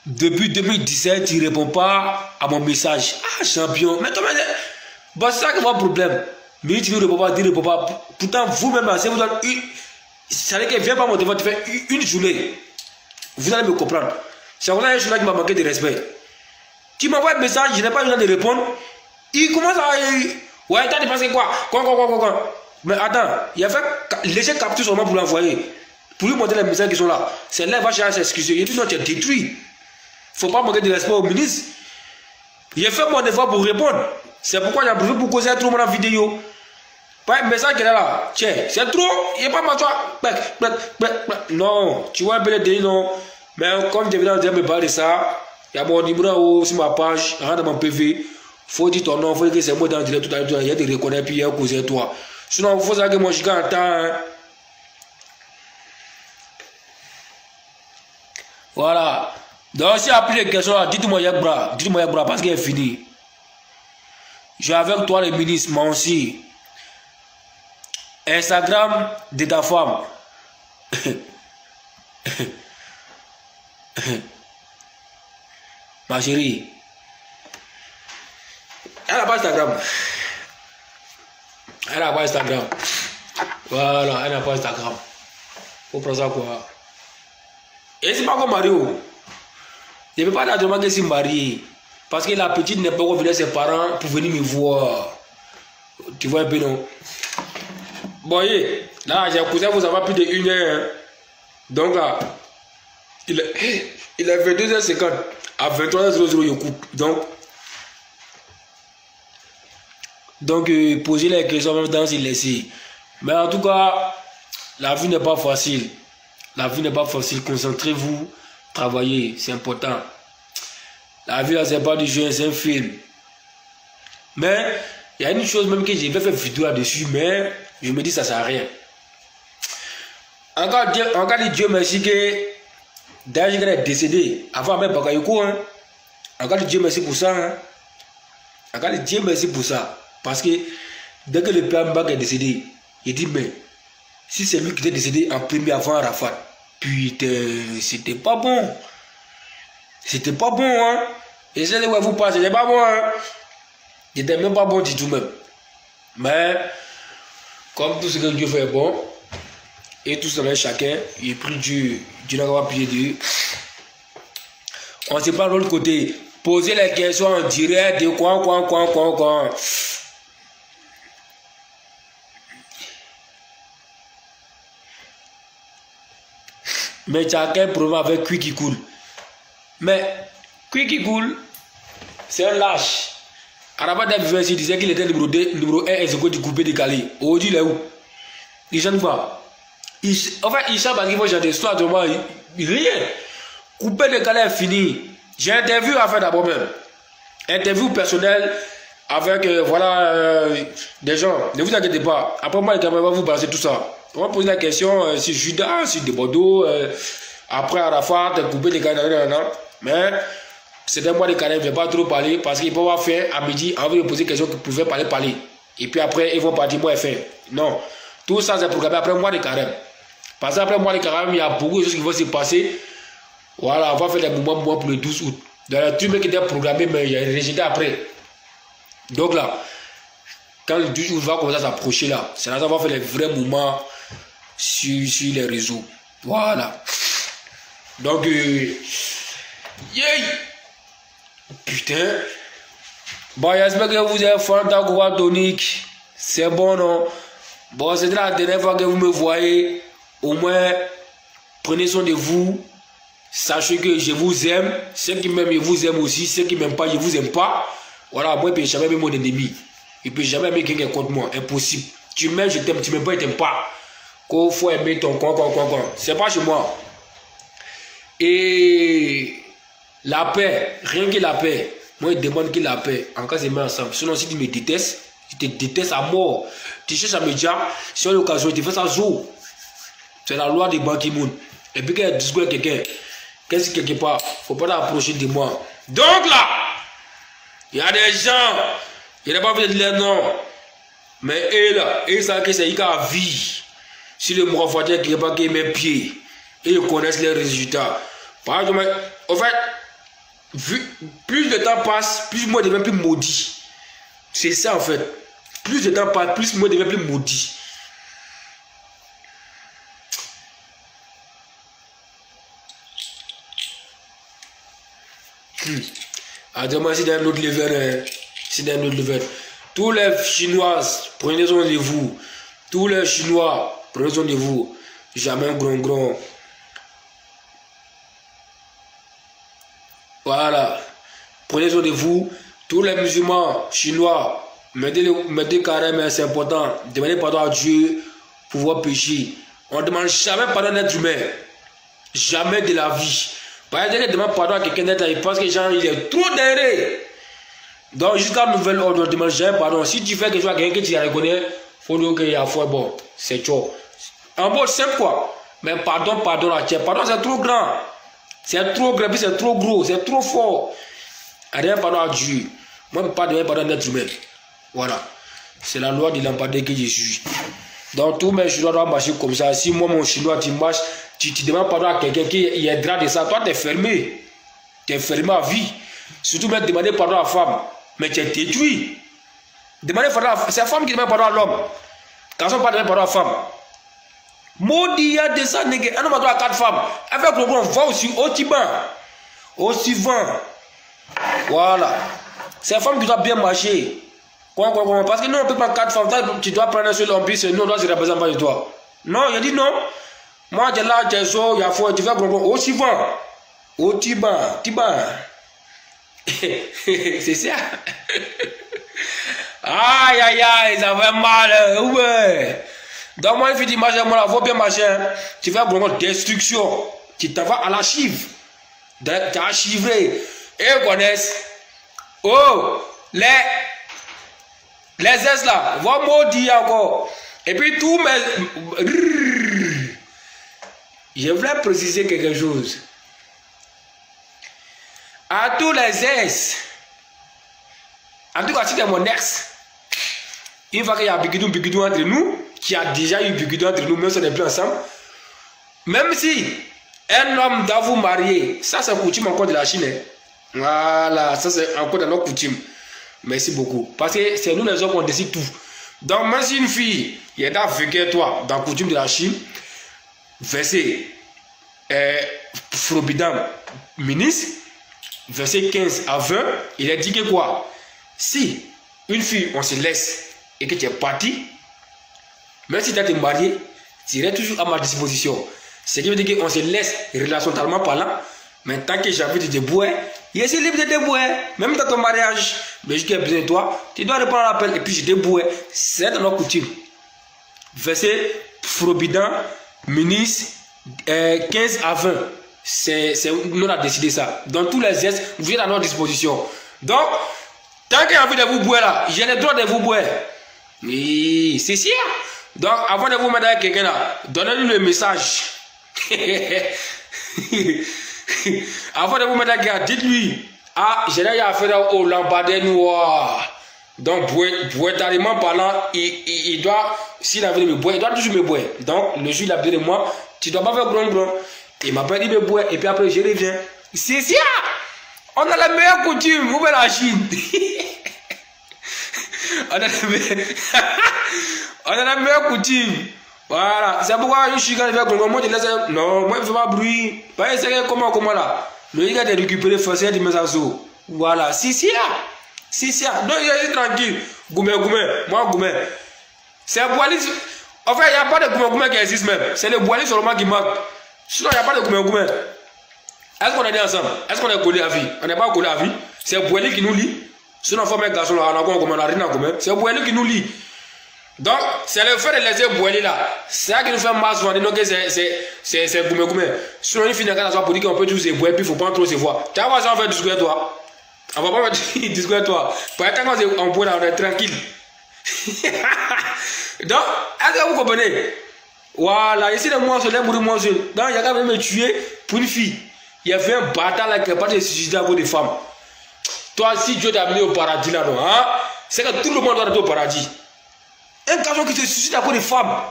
Depuis 2017, il ne répond pas à mon message. Ah, champion. Mais toi, bon, c'est ça qui est mon problème. Mais tu ne réponds pas, tu ne réponds pas. Pourtant, vous-même, si vous donne une. Ça veut dire qu'il ne vient pas mon téléphone, tu fais une journée. Vous allez me comprendre. C'est comme ça que qui m'a manqué de respect. Tu m'envoies un message, je n'ai pas eu le temps de répondre. Il commence à. Ouais, t'as dépensé quoi? Quoi? Mais attends, il a fait léger capture seulement pour l'envoyer. Pour lui montrer les messages qui sont là. C'est là, il va chercher à s'excuser. Il dit non, tu es détruit. Il ne faut pas manquer de respect au ministre. Il a fait mon effort pour répondre. C'est pourquoi il a besoin pour causer trop mon vidéo. Pas un message qui est là. Tiens, c'est trop. Il n'y a pas ma toi. Non, tu vois un peu les délits, non. Mais comme je viens de me parler de ça, il y a mon numéro sur ma page, rentre dans mon PV. Faut dire ton nom, faut dire que c'est moi dans le direct tout à l'heure, il y a des reconnaître puis il y a causé toi. Sinon, il faut savoir que moi je gagne en temps. Hein. Voilà. Donc, si après les questions, dites-moi Yakbra, parce qu'il est fini. J'ai avec toi les ministres, moi aussi. Instagram de ta femme. Ma chérie. Elle n'a pas Instagram. Voilà, elle n'a pas Instagram. Faut prendre ça quoi. Et c'est pas comme Mario. Je ne peux pas naturellement que c'est marié. Parce que la petite n'est pas revenue à ses parents pour venir me voir. Tu vois un peu non? Bon, là, j'ai cousin, vous avez plus de 1 heure. Hein. Donc là, il est 22h50. À 23h00, il coupe. Donc poser les questions même dans il laisser. Mais en tout cas, la vie n'est pas facile. Concentrez-vous, travaillez, c'est important. La vie là, c'est pas du jeu, c'est un film. Mais il y a une chose même que j'ai fait vidéo là-dessus, mais je me dis ça sert à rien. Encore Dieu merci que Dajiga est décédé avant même Bakayoko. Hein. Encore Dieu merci pour ça. Hein. Encore Dieu merci pour ça. Parce que dès que le père Mbak est décédé, il dit mais si c'est lui qui était décédé en premier avant Arafat, putain, c'était pas bon. C'était pas bon, hein. Et c'est là où vous passez, c'était pas bon, hein. C'était même pas bon du tout même. Mais, comme tout ce que Dieu fait est bon, et tout ça, chacun, il prie Dieu, Dieu n'a pas prié Dieu. On se prend de l'autre côté. poser les questions en direct de quoi. Mais tu as quel problème avec Qui qui coule? Mais Qui qui coule, c'est un lâche. Arabat David disait qu'il était numéro 1 exécutif du coupé décalé. Aujourd'hui, il est où? Il chante pas. En fait, il chante parce qu'il faut chanter. Soit de moi, rien. Coupé décalé est fini. J'ai interview à faire d'abord même. Interview personnelle avec des gens. Ne vous inquiétez pas. Après moi, les caméras vont vous balancer tout ça. On va poser la question si Judas, si de Bordeaux, après Arafat, coupé décalé, mais c'était moi de Canel, je ne vais pas trop parler parce qu'ils peuvent faire à midi, envie de poser des questions qu'ils pouvaient parler. Et puis après, ils vont partir, moi, faire. Non. Tout ça, c'est programmé après moi de carême. Parce qu'après moi de carême, il y a beaucoup de choses qui vont se passer. Voilà, on va faire des mouvements pour le 12 août. Dans le truc qui était programmé, mais il y a une rejeté après. Donc là, quand le 12 août va commencer à s'approcher là, c'est là qu'on va faire les vrais mouvements sur les réseaux. Voilà. Donc, putain. Bon, j'espère que vous êtes fan d'Agoua Tonic. C'est bon, non? Bon, c'est la dernière fois que vous me voyez. Au moins, prenez soin de vous. Sachez que je vous aime. Ceux qui m'aiment, je vous aime aussi. Ceux qui ne m'aiment pas, je vous aime pas. Voilà, moi, je ne peux jamais aimer mon ennemi. Je ne peux jamais aimer quelqu'un contre moi. Impossible. Tu m'aimes, je t'aime. Tu ne m'aimes pas, je ne t'aime pas. Qu'il faut aimer ton coin. C'est pas chez moi. Et la paix, rien que la paix. Moi, je demande que la paix. En cas, c'est met ensemble. Sinon, si tu me détestes, je te déteste à mort. Tu cherches à me dire, si on a l'occasion, tu fais ça zo. C'est la loi de Ban Ki-moon. Et puis, quand il discute avec quelqu'un, qu'est-ce que quelque part, il ne faut pas l'approcher de moi. Donc là, il y a des gens, il n'y a pas envie de dire non. Mais eux là, ils savent que c'est une vie. Si le mois voiture qui n'est pas qui mes pieds, et ils connaissent les résultats. Par exemple, en fait, plus le temps passe, plus moi je deviens plus maudit. C'est ça en fait. Plus le temps passe, plus moi je deviens plus maudit. Attends-moi, c'est d'un autre level. C'est d'un autre level. Tous les Chinoises, prenez soin de vous. Tous les Chinois, prenez soin de vous. Jamais un grand. Voilà. Prenez soin de vous. Tous les musulmans chinois, mettez carrément, c'est important. Demandez pardon à Dieu pour vos péchés. On ne demande jamais pardon à un être humain. Jamais de la vie. Par exemple, demande pardon à quelqu'un d'être, il pense que genre, il est trop derrière. Donc, jusqu'à nouvel ordre, on ne demande jamais pardon. Si tu fais quelque chose à quelqu'un que tu reconnais, il faut dire qu'il y a foi, bon, c'est chaud. En mot simple quoi. Mais pardon, la tienne. Pardon, c'est trop grand. C'est trop grand, c'est trop gros, c'est trop fort. Rien pardon à Dieu. Moi, je ne peux pas donner pardon à un être humain. Voilà. C'est la loi de l'empadé que je suis. Donc, tous mes chinois doivent marcher comme ça. Si moi, mon chinois, tu marches, tu demandes pardon à quelqu'un qui aidera de ça. Toi, tu es fermé. Tu es fermé à vie. Surtout, même demander pardon à la femme. Mais tu es détruit. Demander pardon à la femme. C'est la femme qui demande pardon à l'homme. Quand on ne pas demander pardon à la femme. Maudit, il y a des ça, nègres. Un homme a droit à 4 femmes. Avec le bon, va aussi au Tiban. Au suivant. Voilà. C'est la femme qui doit bien marcher. Parce que nous, on ne peut pas 4 femmes. Tu dois prendre un seul homme, puis nous, on doit se représenter de toi. Non, il a dit non. Moi, j'ai là, j'ai ça, il y a foi, tu fais au suivant. Au Tiban. C'est ça. Aïe, ça fait mal. Ouais. Donc, moi, il fait d'image, moi, il faut bien marcher. Tu fais vraiment destruction. Tu t'en vas à l'archive. Tu as archivé. Et ils connaissent. Oh, les S là, vont maudire encore. Et puis, tout mes. Je voulais préciser quelque chose. À tous les S. En tout cas, si c'est mon ex. Une fois qu'il y a bigidou entre nous, qui a déjà eu bigidou entre nous, même si on n'est plus ensemble, même si un homme doit vous marier, ça c'est coutume encore de la Chine. Hein. Voilà, ça c'est encore de notre coutume. Merci beaucoup. Parce que c'est nous les hommes qui décide tout. Donc, même si une fille, il est avec toi, dans la coutume de la Chine, verset Frobidam, ministre, verset 15 à 20, il a dit que quoi? Si une fille, on se laisse et que tu es parti, même si tu as été marié, tu irais toujours à ma disposition. Ce qui veut dire qu'on se laisse relationnellement parlant, mais tant que j'ai envie de te boire, je suis libre de te boire. Même dans ton mariage, mais je suis besoin de toi, tu dois répondre à l'appel et puis je te bois. C'est dans nos coutumes. Verset Provident, ministre 15 à 20. Nous avons décidé ça. Dans tous les gestes, vous êtes à notre disposition. Donc, tant qu'il y a envie de vous boire là, j'ai le droit de vous boire. Oui, c'est sûr. Donc, avant de vous mettre avec quelqu'un là, donnez-lui le message. Avant de vous mettre avec quelqu'un, dites-lui, ah, j'ai déjà affaire au lampadaire noir. Donc, boitalement parlant, il doit, s'il a envie de me boire, il doit toujours me boire. Donc, le jour il a besoin de moi, tu ne dois pas faire gron. Il m'a pas dit de boire, et puis après, je reviens. C'est ça! On a la meilleure coutume, vous voyez la Chine. On a la meilleure coutume. Voilà. C'est pourquoi je suis quand je vais faire moi, je laisse. Non, moi, je ne fais pas bruit. Pas essayer comment là. Le gars de récupérer forcément des messages. Voilà. C'est ça. C'est ça. Donc, je suis tranquille. Goumé. Moi, Goumé. C'est un boilis. En fait, il n'y a pas de Goumé qui existe même. C'est le boilis seulement qui manque. Sinon, il n'y a pas de Goumé. Est-ce qu'on est ensemble? Est-ce qu'on est collé à vie? On n'est pas collé à vie. C'est le boilis qui nous lie. Sinon, il faut mettre garçon là, on a rien à commun. C'est le boilis qui nous lie. Donc, c'est le fait de laisser boiler là. C'est ça qui nous fait mal souvent. Donc, c'est Goumé. Sinon, il finit quand on pour dire qu'on peut tous se boire, puis il ne faut pas trop se voir. Tu vas voir ça, on fait discuter toi. On va pas discuter toi. Pour être quand on boit là, on est tranquille. Donc, est-ce que vous comprenez? Voilà, ici, le moisson, les bourrés moisson. Donc, il y a quand même me tuer pour une fille. Il y avait un bâtard là qui n'a pas de suicider à cause des femmes. Toi, si Dieu t'a amené au paradis là, non, hein, c'est que tout le monde doit être au paradis. Un garçon qui se suicide à cause des femmes.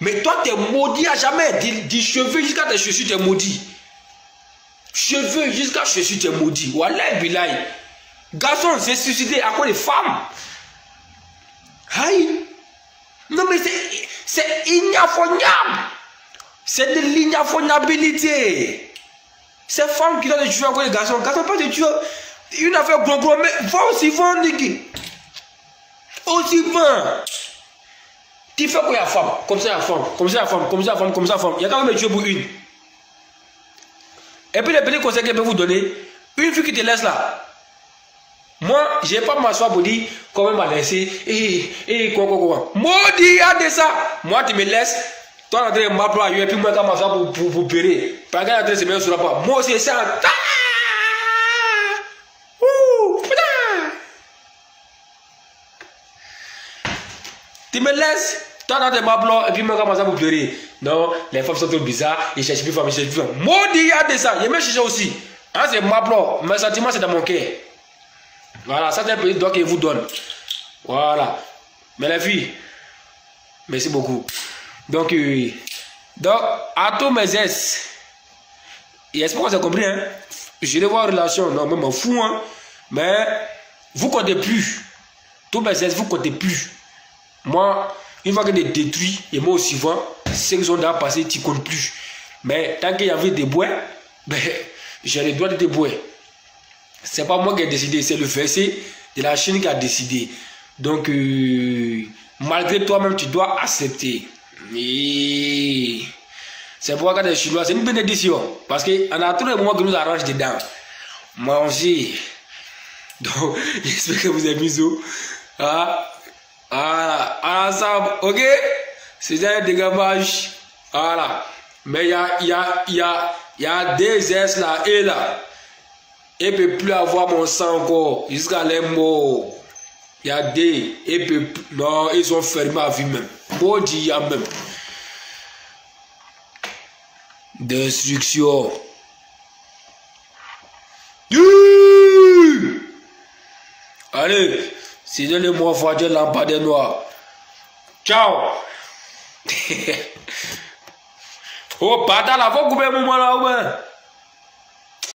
Mais toi, tu es maudit à jamais. Du cheveu jusqu'à tes chaussures, tu es maudit. Cheveux jusqu'à chaussures, tu es maudit. Wallah, bilaï. Garçon s'est suicidé à cause des femmes. Aïe. Non, mais c'est ignafognable. C'est de l'ignafognabilité. Ces femmes qui doivent tuer à cause des garçons. Garçons, pas de tuer. Une affaire gros, mais va aussi vendre, Niki. Aussi vendre. Tu fais quoi la femme? Comme ça la femme. Il y a quand même Dieu pour une. Et puis les petits conseils que je peux vous donner, une fille qui te laisse là. Moi, je n'ai pas m'asseoir pour dire comment elle m'a laissé. Quoi. Maudit, à de ça. Moi, tu me laisses. Toi, on est en train de m'appeler et puis moi, je vais m'asseoir pour pérer. Par exemple, on est en train de se mettre sur la porte. Moi, c'est ça. Tu me laisses, toi dans tes maplons, et puis moi commence à vous pleurer. Non, les femmes sont trop bizarres, ils cherchent plus femmes, ils cherchent plus femmes. Maudit, il y a de ça, je me cherche aussi. Hein, c'est maplon, mes sentiments c'est dans mon cœur. Voilà, ça c'est un petit doigt que je vous donne. Voilà. Mais les filles, merci beaucoup. Donc à tous mes ex, et j'espère que vous avez compris, hein. Je vais voir une relation, non, mais m'en fous, hein. Mais vous comptez plus. Tous mes ex, vous comptez plus. Moi, une fois que je détruis, et moi aussi, ceux qui sont déjà passés, tu ne comptes plus. Mais tant qu'il y avait des bois, ben, j'ai le droit de te boire. Ce n'est pas moi qui ai décidé, c'est le verset de la Chine qui a décidé. Donc, malgré toi-même, tu dois accepter. C'est pourquoi quand les Chinois, c'est une bénédiction. Parce qu'on a tous les moments qui nous arrangent dedans. Moi aussi. Donc, j'espère que vous avez mis au. Voilà, ensemble, ok? C'est un dégagage. Voilà. Mais il y a des S là et là. Il ne peut plus avoir mon sang encore. Jusqu'à les morts. Il y a des. Non, ils sont fermés à vie même. Maudit même. Destruction. Allez. C'est de moi voir de lampadaire noir. Ciao. Oh, pas dans la voix, vous pouvez me voir là,